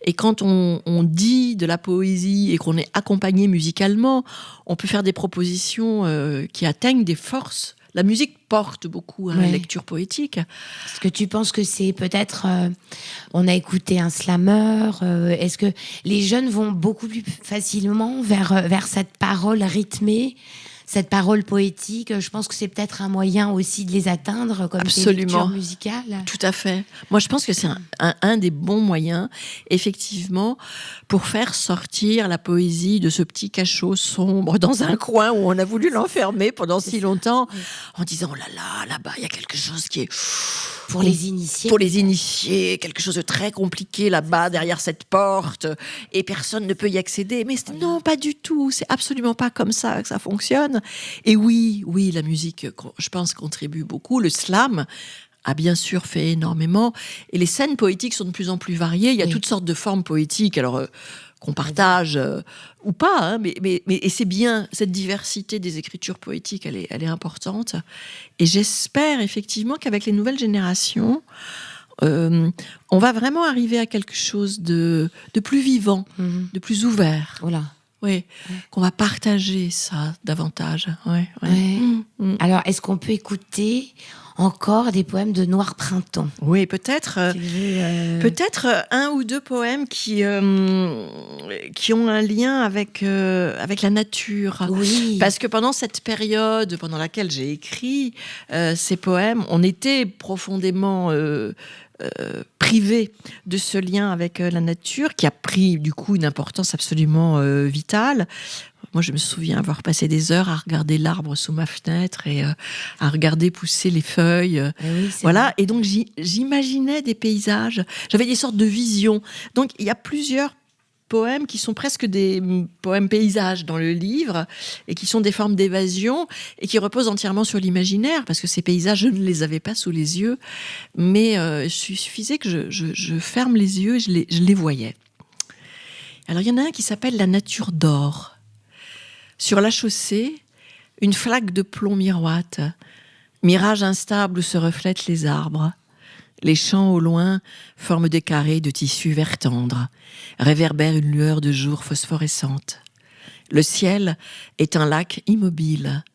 Et quand on dit de la poésie et qu'on est accompagné musicalement, on peut faire des propositions qui atteignent des forces. La musique porte beaucoup à la lecture poétique. Est-ce que tu penses que c'est peut-être... on a écouté un slammer. Est-ce que les jeunes vont beaucoup plus facilement vers cette parole rythmée, cette parole poétique, je pense que c'est peut-être un moyen aussi de les atteindre, comme tes lectures musicales. Tout à fait. Moi, je pense que c'est un des bons moyens, effectivement, pour faire sortir la poésie de ce petit cachot sombre dans un coin où on a voulu l'enfermer pendant si longtemps, en disant, oh là là, là-bas, il y a quelque chose qui est... Pour les initiés. Pour les initiés, quelque chose de très compliqué là-bas, derrière cette porte, et personne ne peut y accéder. Mais non, pas du tout. C'est absolument pas comme ça que ça fonctionne. Et oui, la musique, je pense, contribue beaucoup. Le slam a bien sûr fait énormément. Et les scènes poétiques sont de plus en plus variées. Il y a toutes sortes de formes poétiques. Alors... qu'on partage ou pas, hein, mais et c'est bien, cette diversité des écritures poétiques, elle est importante. Et j'espère effectivement qu'avec les nouvelles générations, on va vraiment arriver à quelque chose de plus vivant, de plus ouvert. Voilà. Oui, qu'on va partager ça davantage. Ouais. Alors, est-ce qu'on peut écouter encore des poèmes de Noir Printemps? Oui, peut-être un ou deux poèmes qui ont un lien avec la nature. Oui. Parce que pendant cette période pendant laquelle j'ai écrit ces poèmes, on était profondément privé de ce lien avec la nature, qui a pris du coup une importance absolument vitale. Moi, je me souviens avoir passé des heures à regarder l'arbre sous ma fenêtre et à regarder pousser les feuilles. Oui, voilà. Vrai. Et donc, j'imaginais des paysages. J'avais des sortes de visions. Donc, il y a plusieurs poèmes qui sont presque des poèmes paysages dans le livre et qui sont des formes d'évasion et qui reposent entièrement sur l'imaginaire, parce que ces paysages, je ne les avais pas sous les yeux, mais il suffisait que je ferme les yeux et je les voyais. Alors, il y en a un qui s'appelle « La nature d'or ». Sur la chaussée, une flaque de plomb miroite. Mirage instable où se reflètent les arbres. Les champs au loin forment des carrés de tissu vert tendre. Réverbère une lueur de jour phosphorescente. Le ciel est un lac immobile.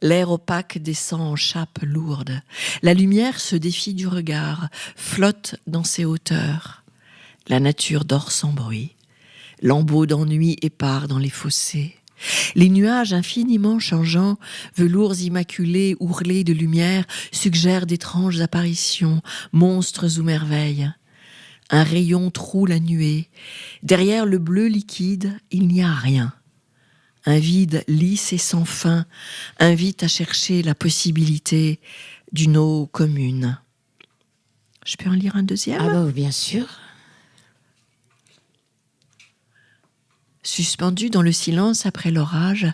L'air opaque descend en chape lourde. La lumière se défie du regard, flotte dans ses hauteurs. La nature dort sans bruit. Lambeaux d'ennui épars dans les fossés. Les nuages infiniment changeants, velours immaculés, ourlés de lumière, suggèrent d'étranges apparitions, monstres ou merveilles. Un rayon troue la nuée. Derrière le bleu liquide, il n'y a rien. Un vide lisse et sans fin invite à chercher la possibilité d'une eau commune. Je peux en lire un deuxième ? Ah bah oui, bien sûr. Suspendue dans le silence après l'orage,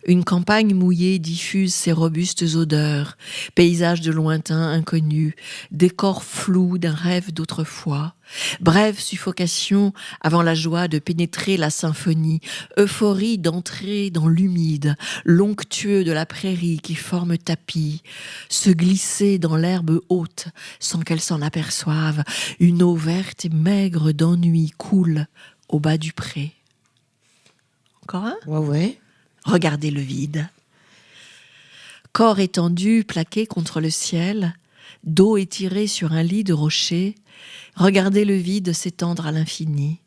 une campagne mouillée diffuse ses robustes odeurs, paysages de lointains inconnus, décors flous d'un rêve d'autrefois, brève suffocation avant la joie de pénétrer la symphonie, euphorie d'entrer dans l'humide, l'onctueux de la prairie qui forme tapis, se glisser dans l'herbe haute sans qu'elle s'en aperçoive, une eau verte et maigre d'ennui coule au bas du pré. Encore un ? Ouais. Regardez le vide. Corps étendu, plaqué contre le ciel, dos étiré sur un lit de rochers, regardez le vide s'étendre à l'infini.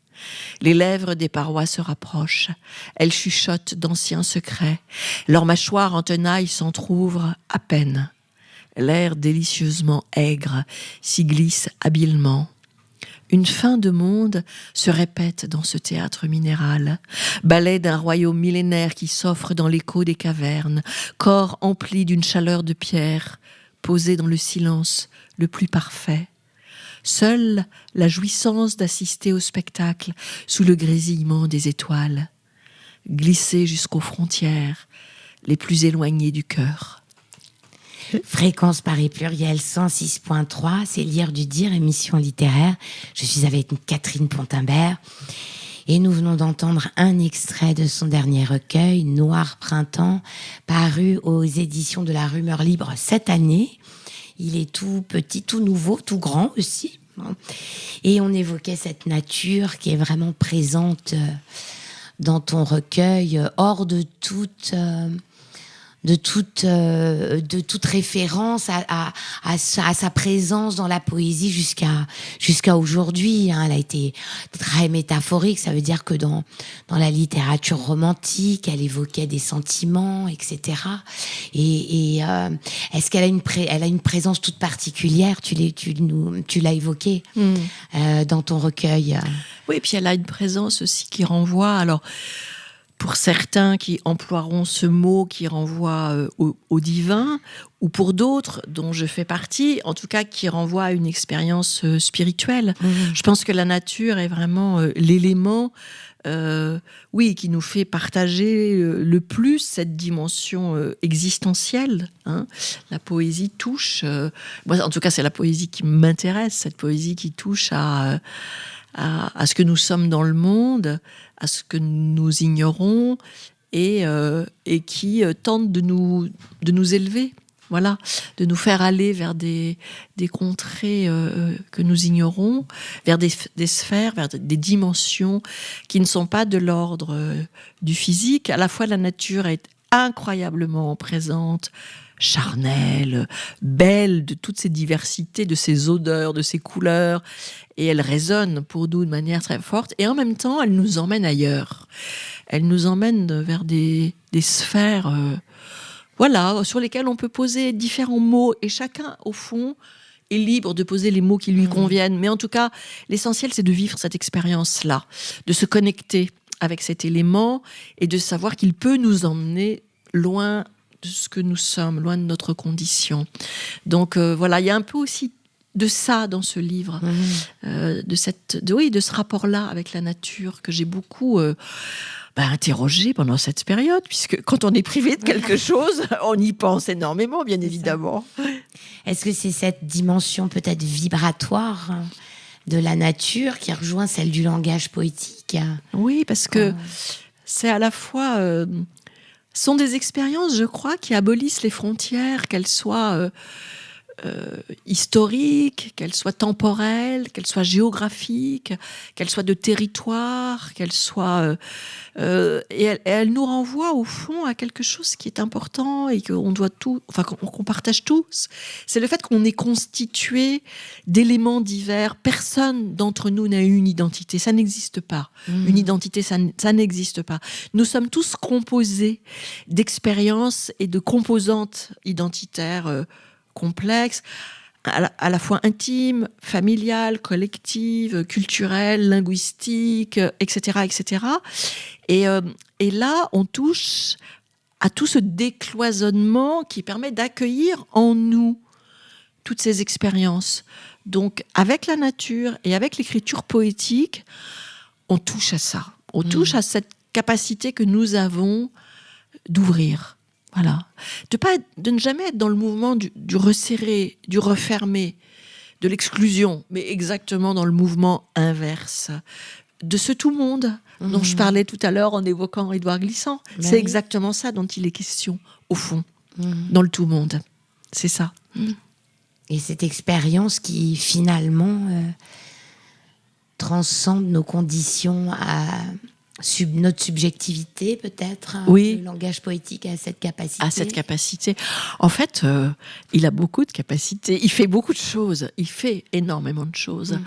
Les lèvres des parois se rapprochent. Elles chuchotent d'anciens secrets. Leurs mâchoires en tenaille s'entr'ouvrent à peine. L'air délicieusement aigre s'y glisse habilement. Une fin de monde se répète dans ce théâtre minéral. Ballet d'un royaume millénaire qui s'offre dans l'écho des cavernes. Corps empli d'une chaleur de pierre, posé dans le silence le plus parfait. Seule la jouissance d'assister au spectacle sous le grésillement des étoiles. Glisser jusqu'aux frontières les plus éloignées du cœur. Fréquence Paris Pluriel 106.3, c'est Lire du Dire, émission littéraire. Je suis avec Catherine Pontimbert et nous venons d'entendre un extrait de son dernier recueil, Noir Printemps, paru aux éditions de la Rumeur Libre cette année. Il est tout petit, tout nouveau, tout grand aussi. Et on évoquait cette nature qui est vraiment présente dans ton recueil, hors de toute toute référence à sa présence dans la poésie jusqu'à aujourd'hui. Elle a été très métaphorique. Ça veut dire que dans la littérature romantique, elle évoquait des sentiments, etc. Et est-ce qu'elle a une présence toute particulière? Tu l'as évoqué dans ton recueil. Oui, et puis elle a une présence aussi qui renvoie. Alors, pour certains qui emploieront ce mot qui renvoie au divin, ou pour d'autres, dont je fais partie, en tout cas qui renvoie à une expérience spirituelle. Je pense que la nature est vraiment l'élément qui nous fait partager le plus cette dimension existentielle. La poésie touche... moi, en tout cas, c'est la poésie qui m'intéresse, cette poésie qui touche à ce que nous sommes dans le monde, à ce que nous ignorons, et qui tente de nous élever, voilà, de nous faire aller vers des contrées que nous ignorons, vers des sphères, vers des dimensions qui ne sont pas de l'ordre du physique. À la fois, la nature est incroyablement présente, charnelle, belle, de toutes ces diversités, de ces odeurs, de ces couleurs, et elle résonne pour nous de manière très forte, et en même temps, elle nous emmène ailleurs. Elle nous emmène vers des sphères sur lesquelles on peut poser différents mots, et chacun, au fond, est libre de poser les mots qui lui conviennent. Mais en tout cas, l'essentiel, c'est de vivre cette expérience-là, de se connecter avec cet élément, et de savoir qu'il peut nous emmener loin de ce que nous sommes, loin de notre condition. Donc il y a un peu aussi de ça dans ce livre, de ce rapport-là avec la nature que j'ai beaucoup interrogé pendant cette période, puisque quand on est privé de quelque chose, on y pense énormément, bien évidemment. Est-ce que c'est cette dimension peut-être vibratoire de la nature qui rejoint celle du langage poétique? Oui, parce que c'est à la fois... sont des expériences, je crois, qui abolissent les frontières, qu'elles soient historiques, qu'elles soient temporelles, qu'elles soient géographiques, qu'elles soient de territoire, qu'elles soient... et elles nous renvoient, au fond, à quelque chose qui est important et qu'on doit qu'on partage tous. C'est le fait qu'on est constitué d'éléments divers. Personne d'entre nous n'a une identité. Ça n'existe pas. Une identité, ça n'existe pas. Nous sommes tous composés d'expériences et de composantes identitaires complexes, à la fois intimes, familiales, collectives, culturelles, linguistiques, etc., etc. Et là, on touche à tout ce décloisonnement qui permet d'accueillir en nous toutes ces expériences. Donc, avec la nature et avec l'écriture poétique, on touche à ça. On touche à cette capacité que nous avons d'ouvrir. Voilà. De ne jamais être dans le mouvement du resserré, du refermé, de l'exclusion, mais exactement dans le mouvement inverse. De ce tout-monde dont je parlais tout à l'heure en évoquant Édouard Glissant. C'est exactement ça dont il est question, au fond, dans le tout-monde. C'est ça. Et cette expérience qui, finalement, transcende nos conditions notre subjectivité, peut-être. Oui. Le langage poétique a cette capacité. À cette capacité. En fait, il a beaucoup de capacités. Il fait beaucoup de choses. Il fait énormément de choses.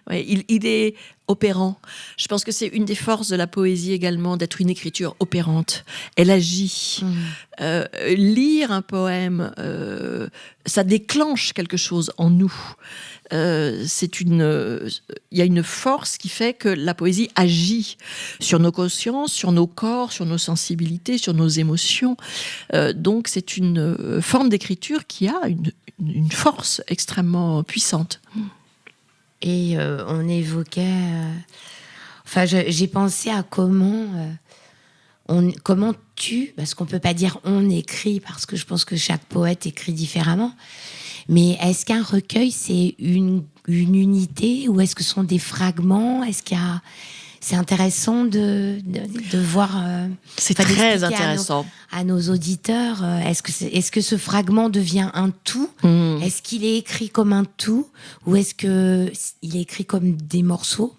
Ouais, il est opérant. Je pense que c'est une des forces de la poésie également, d'être une écriture opérante. Elle agit. Lire un poème, ça déclenche quelque chose en nous. Il y a une force qui fait que la poésie agit sur nos consciences, sur nos corps, sur nos sensibilités, sur nos émotions. Donc c'est une forme d'écriture qui a une force extrêmement puissante. Et on évoquait... j'ai pensé à comment parce qu'on peut pas dire on écrit, parce que je pense que chaque poète écrit différemment. Mais est-ce qu'un recueil, c'est une unité, ou est-ce que ce sont des fragments? C'est intéressant de voir. C'est très intéressant. À nos auditeurs, est-ce que ce fragment devient un tout? Est-ce qu'il est écrit comme un tout, ou est-ce que il est écrit comme des morceaux?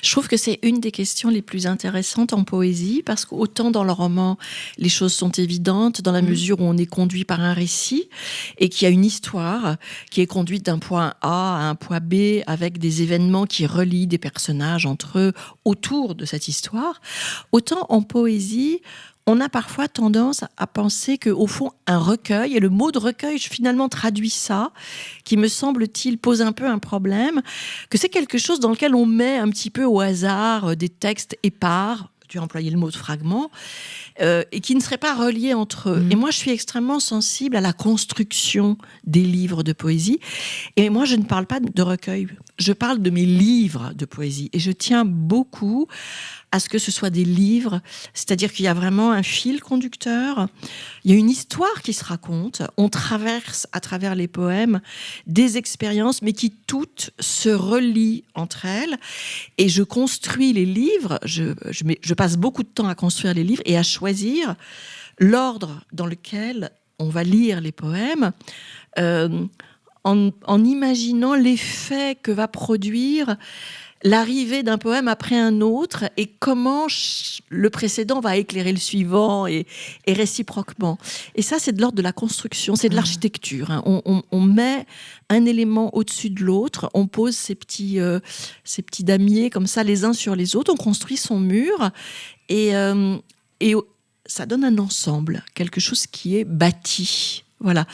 Je trouve que c'est une des questions les plus intéressantes en poésie, parce qu'autant dans le roman, les choses sont évidentes, dans la mesure où on est conduit par un récit, et qu'il y a une histoire qui est conduite d'un point A à un point B, avec des événements qui relient des personnages entre eux autour de cette histoire, autant en poésie, on a parfois tendance à penser qu'au fond, un recueil, et le mot de recueil finalement traduit ça, qui me semble-t-il pose un peu un problème, que c'est quelque chose dans lequel on met un petit peu au hasard des textes épars, tu as employé le mot de fragment, et qui ne seraient pas reliés entre eux. Et moi, je suis extrêmement sensible à la construction des livres de poésie. Et moi, je ne parle pas de recueil, je parle de mes livres de poésie. Et je tiens beaucoup à ce que ce soit des livres, c'est-à-dire qu'il y a vraiment un fil conducteur, il y a une histoire qui se raconte, on traverse à travers les poèmes des expériences, mais qui toutes se relient entre elles, et je construis les livres, je passe beaucoup de temps à construire les livres et à choisir l'ordre dans lequel on va lire les poèmes, en imaginant l'effet que va produire l'arrivée d'un poème après un autre et comment le précédent va éclairer le suivant et réciproquement. Et ça, c'est de l'ordre de la construction, c'est de l'architecture. Hein. On met un élément au-dessus de l'autre, on pose ces petits damiers comme ça les uns sur les autres, on construit son mur et ça donne un ensemble, quelque chose qui est bâti. Voilà.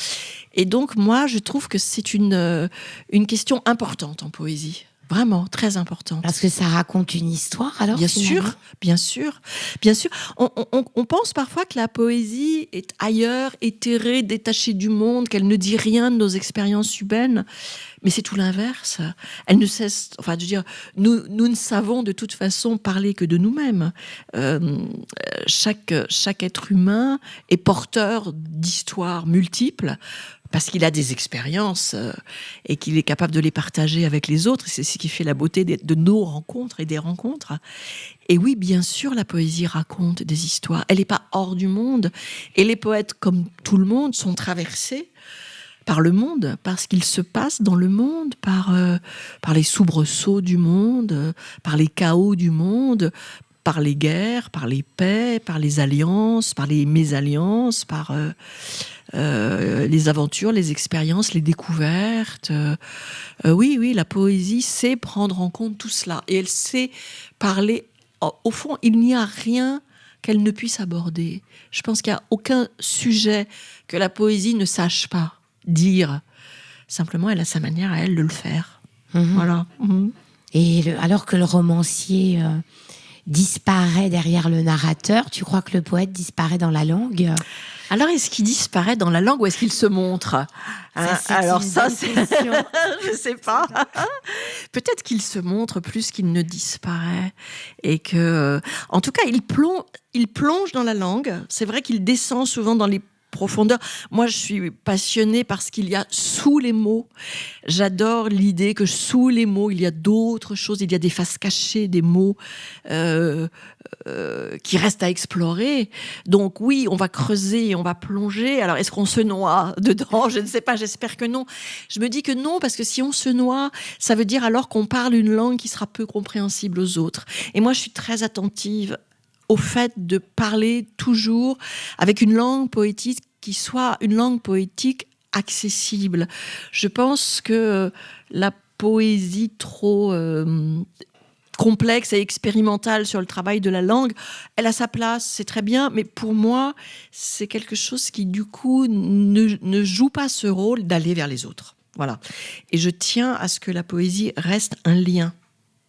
Et donc, moi, je trouve que c'est une question importante en poésie. Vraiment, très importante. Parce que ça raconte une histoire, alors Bien sûr. On pense parfois que la poésie est ailleurs, éthérée, détachée du monde, qu'elle ne dit rien de nos expériences humaines. Mais c'est tout l'inverse. Elle ne cesse, enfin, je veux dire, nous ne savons de toute façon parler que de nous-mêmes. Chaque être humain est porteur d'histoires multiples, parce qu'il a des expériences et qu'il est capable de les partager avec les autres. C'est ce qui fait la beauté de nos rencontres et des rencontres. Et oui, bien sûr, la poésie raconte des histoires. Elle n'est pas hors du monde. Et les poètes, comme tout le monde, sont traversés par le monde, par ce qu'il se passe dans le monde, par les soubresauts du monde, par les chaos du monde, par les guerres, par les paix, par les alliances, par les mésalliances, par les aventures, les expériences, les découvertes. Oui, la poésie sait prendre en compte tout cela. Et elle sait parler. Au fond, il n'y a rien qu'elle ne puisse aborder. Je pense qu'il n'y a aucun sujet que la poésie ne sache pas dire. Simplement, elle a sa manière à elle de le faire. Voilà. Et alors que le romancier disparaît derrière le narrateur, tu crois que le poète disparaît dans la langue ? Alors, est-ce qu'il disparaît dans la langue ou est-ce qu'il se montre ? Alors ça, c'est question. Je sais pas. Peut-être qu'il se montre plus qu'il ne disparaît et que, en tout cas, il plonge dans la langue. C'est vrai qu'il descend souvent dans les profondeur. Moi, je suis passionnée par ce qu'il y a sous les mots. J'adore l'idée que sous les mots, il y a d'autres choses, il y a des faces cachées, des mots qui restent à explorer. Donc oui, on va creuser, on va plonger. Alors, est-ce qu'on se noie dedans ? Je ne sais pas, j'espère que non. Je me dis que non, parce que si on se noie, ça veut dire alors qu'on parle une langue qui sera peu compréhensible aux autres. Et moi, je suis très attentive au fait de parler toujours avec une langue poétique qui soit une langue poétique accessible. Je pense que la poésie trop complexe et expérimentale sur le travail de la langue, elle a sa place, c'est très bien, mais pour moi, c'est quelque chose qui, du coup, ne joue pas ce rôle d'aller vers les autres. Voilà. Et je tiens à ce que la poésie reste un lien.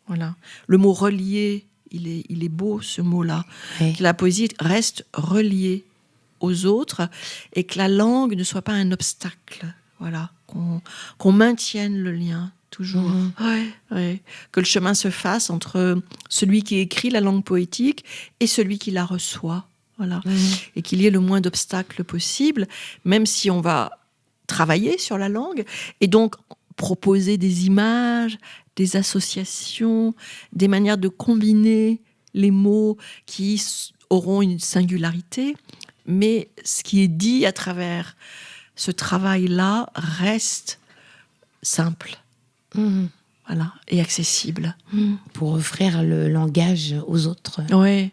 Voilà. Le mot relier, il est beau, ce mot-là. Oui. Que la poésie reste reliée aux autres et que la langue ne soit pas un obstacle. Voilà. Qu'on maintienne le lien, toujours. Ouais. Que le chemin se fasse entre celui qui écrit la langue poétique et celui qui la reçoit. Voilà. Et qu'il y ait le moins d'obstacles possible, même si on va travailler sur la langue et donc proposer des images, des associations, des manières de combiner les mots qui auront une singularité, mais ce qui est dit à travers ce travail-là reste simple. voilà, et accessible. Pour offrir le langage aux autres. Oui.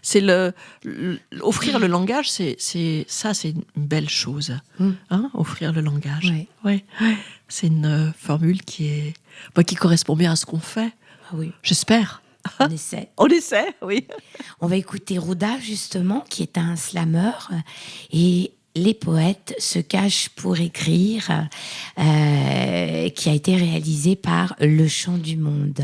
C'est offrir le langage, c'est une belle chose. Offrir le langage. Ouais. C'est une formule qui correspond bien à ce qu'on fait. Ah oui. J'espère. On essaie. On essaie, oui. On va écouter Rouda, justement, qui est un slameur. Et les poètes se cachent pour écrire, qui a été réalisé par Le Chant du Monde.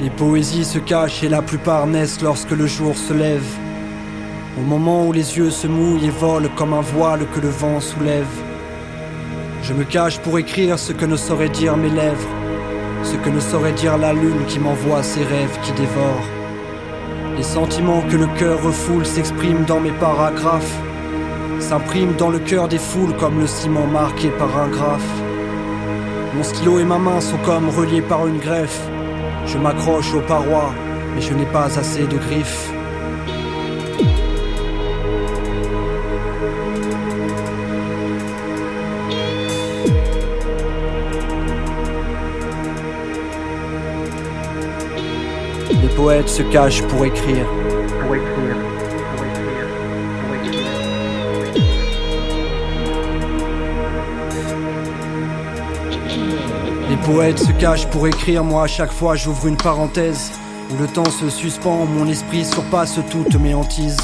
Les poésies se cachent et la plupart naissent lorsque le jour se lève. Au moment où les yeux se mouillent et volent comme un voile que le vent soulève. Je me cache pour écrire ce que ne sauraient dire mes lèvres, ce que ne saurait dire la lune qui m'envoie ses rêves qui dévorent. Les sentiments que le cœur refoule s'expriment dans mes paragraphes, s'impriment dans le cœur des foules comme le ciment marqué par un graphe. Mon stylo et ma main sont comme reliés par une greffe. Je m'accroche aux parois, mais je n'ai pas assez de griffes. Les poètes se cachent pour écrire. Les poètes se cachent pour écrire, moi à chaque fois j'ouvre une parenthèse où le temps se suspend, mon esprit surpasse toutes mes hantises.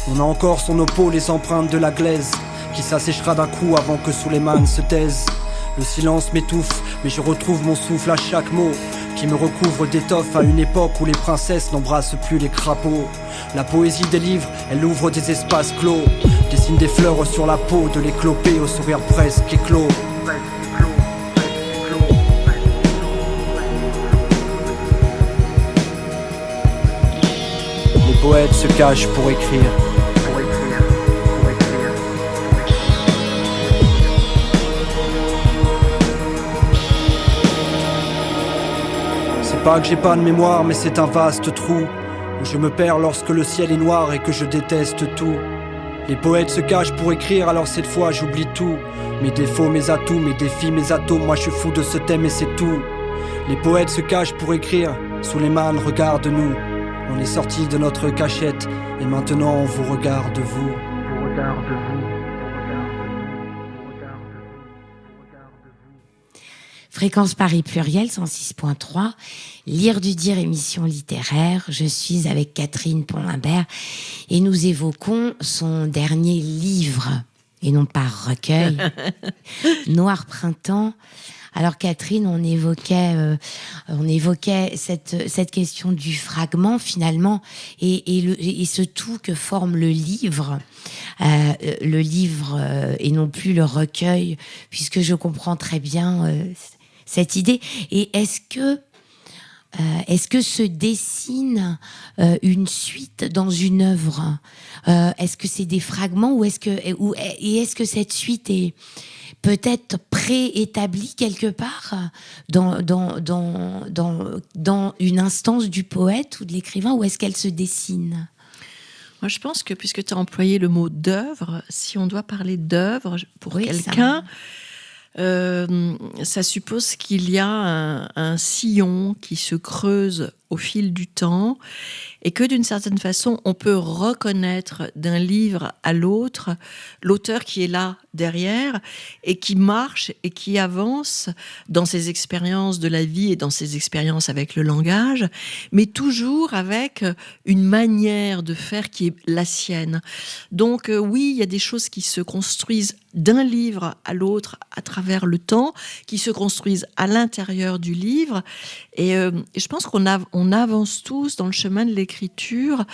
On a encore sur nos peaux les empreintes de la glaise qui s'asséchera d'un coup avant que Suleiman se taise. Le silence m'étouffe, mais je retrouve mon souffle à chaque mot qui me recouvre d'étoffe à une époque où les princesses n'embrassent plus les crapauds. La poésie des livres, elle ouvre des espaces clos, dessine des fleurs sur la peau de l'éclopé au sourire presque éclos. Les poètes se cachent pour écrire. C'est pas que j'ai pas de mémoire, mais c'est un vaste trou où je me perds lorsque le ciel est noir et que je déteste tout. Les poètes se cachent pour écrire, alors cette fois j'oublie tout. Mes défauts, mes atouts, mes défis, mes atomes, moi je suis fou de ce thème et c'est tout. Les poètes se cachent pour écrire, Suleiman, regarde-nous. On est sortis de notre cachette et maintenant on vous regarde vous. Fréquence Paris Pluriel 106.3, Lire du Dire, émission littéraire. Je suis avec Catherine Pont-Limbert et nous évoquons son dernier livre, et non pas recueil, Noir Printemps. Alors Catherine, on évoquait cette question du fragment finalement et ce tout que forme le livre et non plus le recueil, puisque je comprends très bien cette idée. Et est-ce que se dessine une suite dans une œuvre ? Est-ce que c'est des fragments ou est-ce que cette suite est peut-être préétablie quelque part dans une instance du poète ou de l'écrivain, ou est-ce qu'elle se dessine ? Moi, je pense que puisque tu as employé le mot d'œuvre, si on doit parler d'œuvre pour quelqu'un, ça suppose qu'il y a un sillon qui se creuse au fil du temps et que d'une certaine façon, on peut reconnaître d'un livre à l'autre l'auteur qui est là derrière et qui marche et qui avance dans ses expériences de la vie et dans ses expériences avec le langage, mais toujours avec une manière de faire qui est la sienne. Donc oui, il y a des choses qui se construisent d'un livre à l'autre à travers le temps, qui se construisent à l'intérieur du livre. Et je pense qu'on avance tous dans le chemin de l'écriture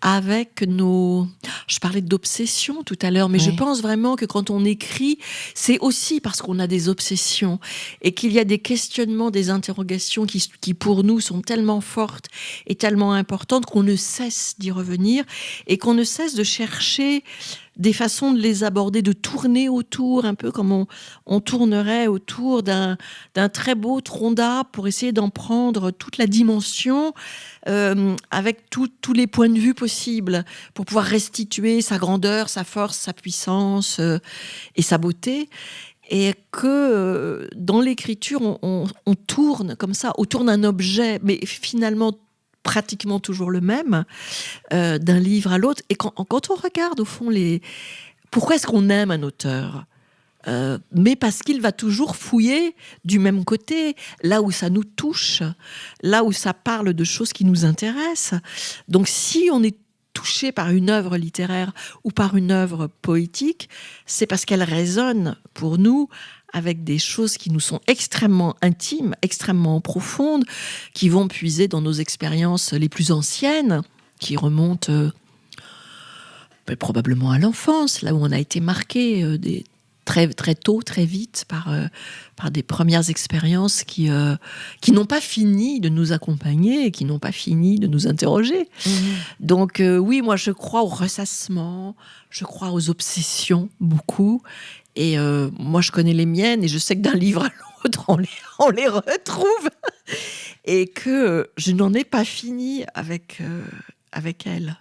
avec nos... Je parlais d'obsession tout à l'heure, mais je pense vraiment que quand on écrit, c'est aussi parce qu'on a des obsessions et qu'il y a des questionnements, des interrogations qui pour nous sont tellement fortes et tellement importantes qu'on ne cesse d'y revenir et qu'on ne cesse de chercher des façons de les aborder, de tourner autour, un peu comme on tournerait autour d'un très beau tronc d'arbre pour essayer d'en prendre toute la dimension, avec tous les points de vue possibles, pour pouvoir restituer sa grandeur, sa force, sa puissance et sa beauté. Et que dans l'écriture, on tourne comme ça autour d'un objet, mais finalement pratiquement toujours le même, d'un livre à l'autre. Et quand on regarde au fond pourquoi est-ce qu'on aime un auteur ? Mais parce qu'il va toujours fouiller du même côté, là où ça nous touche, là où ça parle de choses qui nous intéressent. Donc si on est touché par une œuvre littéraire ou par une œuvre poétique, c'est parce qu'elle résonne pour nous avec des choses qui nous sont extrêmement intimes, extrêmement profondes, qui vont puiser dans nos expériences les plus anciennes, qui remontent probablement à l'enfance, là où on a été marqué très, très tôt, très vite, par des premières expériences qui n'ont pas fini de nous accompagner et qui n'ont pas fini de nous interroger. Mmh. Donc oui, moi je crois au ressassement, je crois aux obsessions, beaucoup. Et moi je connais les miennes et je sais que d'un livre à l'autre, on les retrouve. Et que je n'en ai pas fini avec elles.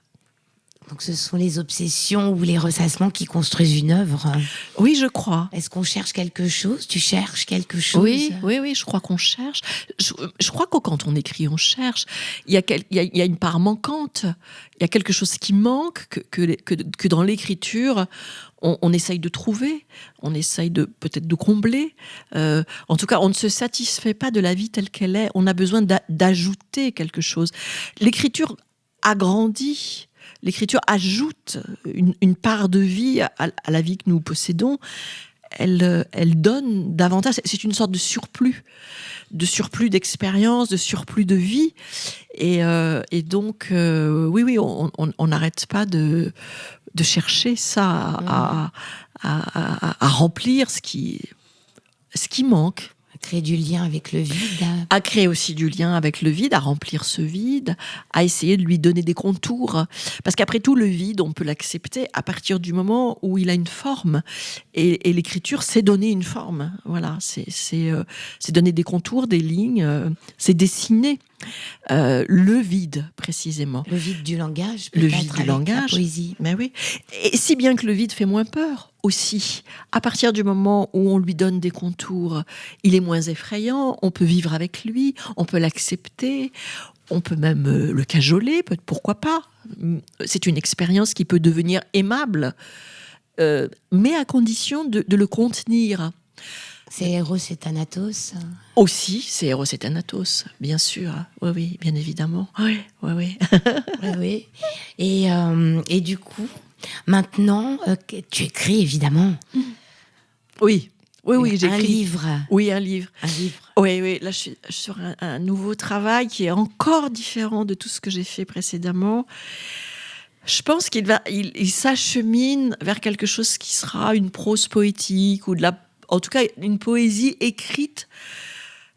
Donc ce sont les obsessions ou les ressassements qui construisent une œuvre. Oui, je crois. Est-ce qu'on cherche quelque chose ? Tu cherches quelque chose ? Oui, je crois qu'on cherche. Je crois que quand on écrit, on cherche. Il y a une part manquante. Il y a quelque chose qui manque que dans l'écriture, on essaye de trouver. On essaye peut-être de combler. En tout cas, on ne se satisfait pas de la vie telle qu'elle est. On a besoin d'ajouter quelque chose. L'écriture agrandit. L'écriture ajoute une part de vie à la vie que nous possédons. Elle donne davantage. C'est une sorte de surplus d'expérience, de surplus de vie. Et donc, oui, on n'arrête pas de chercher ça à remplir ce qui manque. À créer du lien avec le vide. À créer aussi du lien avec le vide, à remplir ce vide, à essayer de lui donner des contours. Parce qu'après tout, le vide, on peut l'accepter à partir du moment où il a une forme. Et l'écriture, c'est donner une forme. Voilà, c'est donner des contours, des lignes, c'est dessiner le vide, précisément. Le vide du langage, le vide du langage, la poésie. Mais oui. Et si bien que le vide fait moins peur aussi. À partir du moment où on lui donne des contours, il est moins effrayant, on peut vivre avec lui, on peut l'accepter, on peut même le cajoler, pourquoi pas. C'est une expérience qui peut devenir aimable, mais à condition de le contenir. C'est Eros et Thanatos. Aussi, c'est Eros et Thanatos, bien sûr. Oui, bien évidemment. Oui. Oui. Et du coup, maintenant, tu écris évidemment. Oui, j'écris. Un livre. Oui, un livre. Un livre. Oui. Là, je suis sur un nouveau travail qui est encore différent de tout ce que j'ai fait précédemment. Je pense qu'il s'achemine vers quelque chose qui sera une prose poétique ou en tout cas une poésie écrite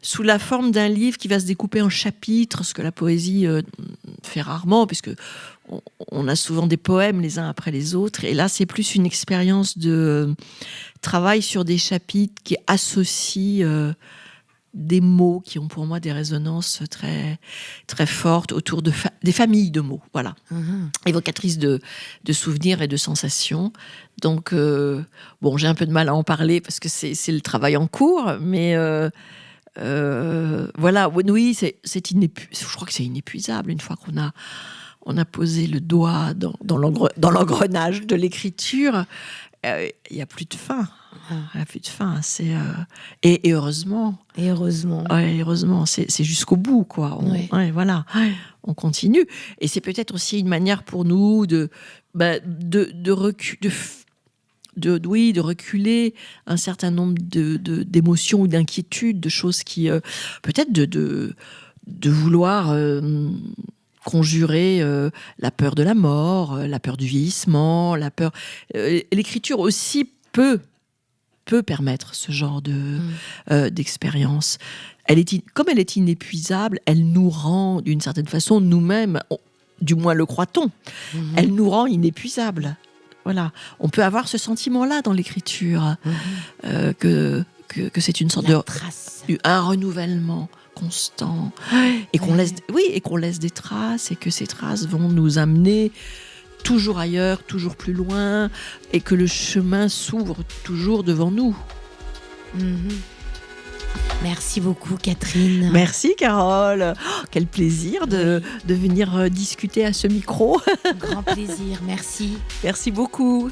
sous la forme d'un livre qui va se découper en chapitres, ce que la poésie fait rarement, puisque on a souvent des poèmes les uns après les autres. Et là, c'est plus une expérience de travail sur des chapitres qui associent des mots qui ont pour moi des résonances très, très fortes autour des familles de mots, voilà, évocatrices de souvenirs et de sensations. Donc, j'ai un peu de mal à en parler parce que c'est le travail en cours, mais voilà, oui, je crois que c'est inépuisable une fois qu'on a posé le doigt dans l'engrenage de l'écriture. Il n'y a plus de fin. Il n'y a plus de fin. Et heureusement. Et heureusement. Ouais, heureusement. C'est jusqu'au bout, quoi. Voilà. On continue. Et c'est peut-être aussi une manière pour nous de reculer un certain nombre d'émotions ou d'inquiétudes, de choses qui, peut-être de vouloir conjurer la peur de la mort, la peur du vieillissement, la peur. L'écriture aussi peut permettre ce genre d'expérience. Comme elle est inépuisable, elle nous rend d'une certaine façon nous-mêmes, du moins le croit-on, elle nous rend inépuisables. Voilà, on peut avoir ce sentiment-là dans l'écriture, que c'est une sorte de trace, un renouvellement constant, et qu'on laisse des traces, et que ces traces vont nous amener toujours ailleurs, toujours plus loin, et que le chemin s'ouvre toujours devant nous. Merci beaucoup, Catherine. Merci, Carole. Oh, quel plaisir de venir discuter à ce micro. Grand plaisir, merci. Merci beaucoup.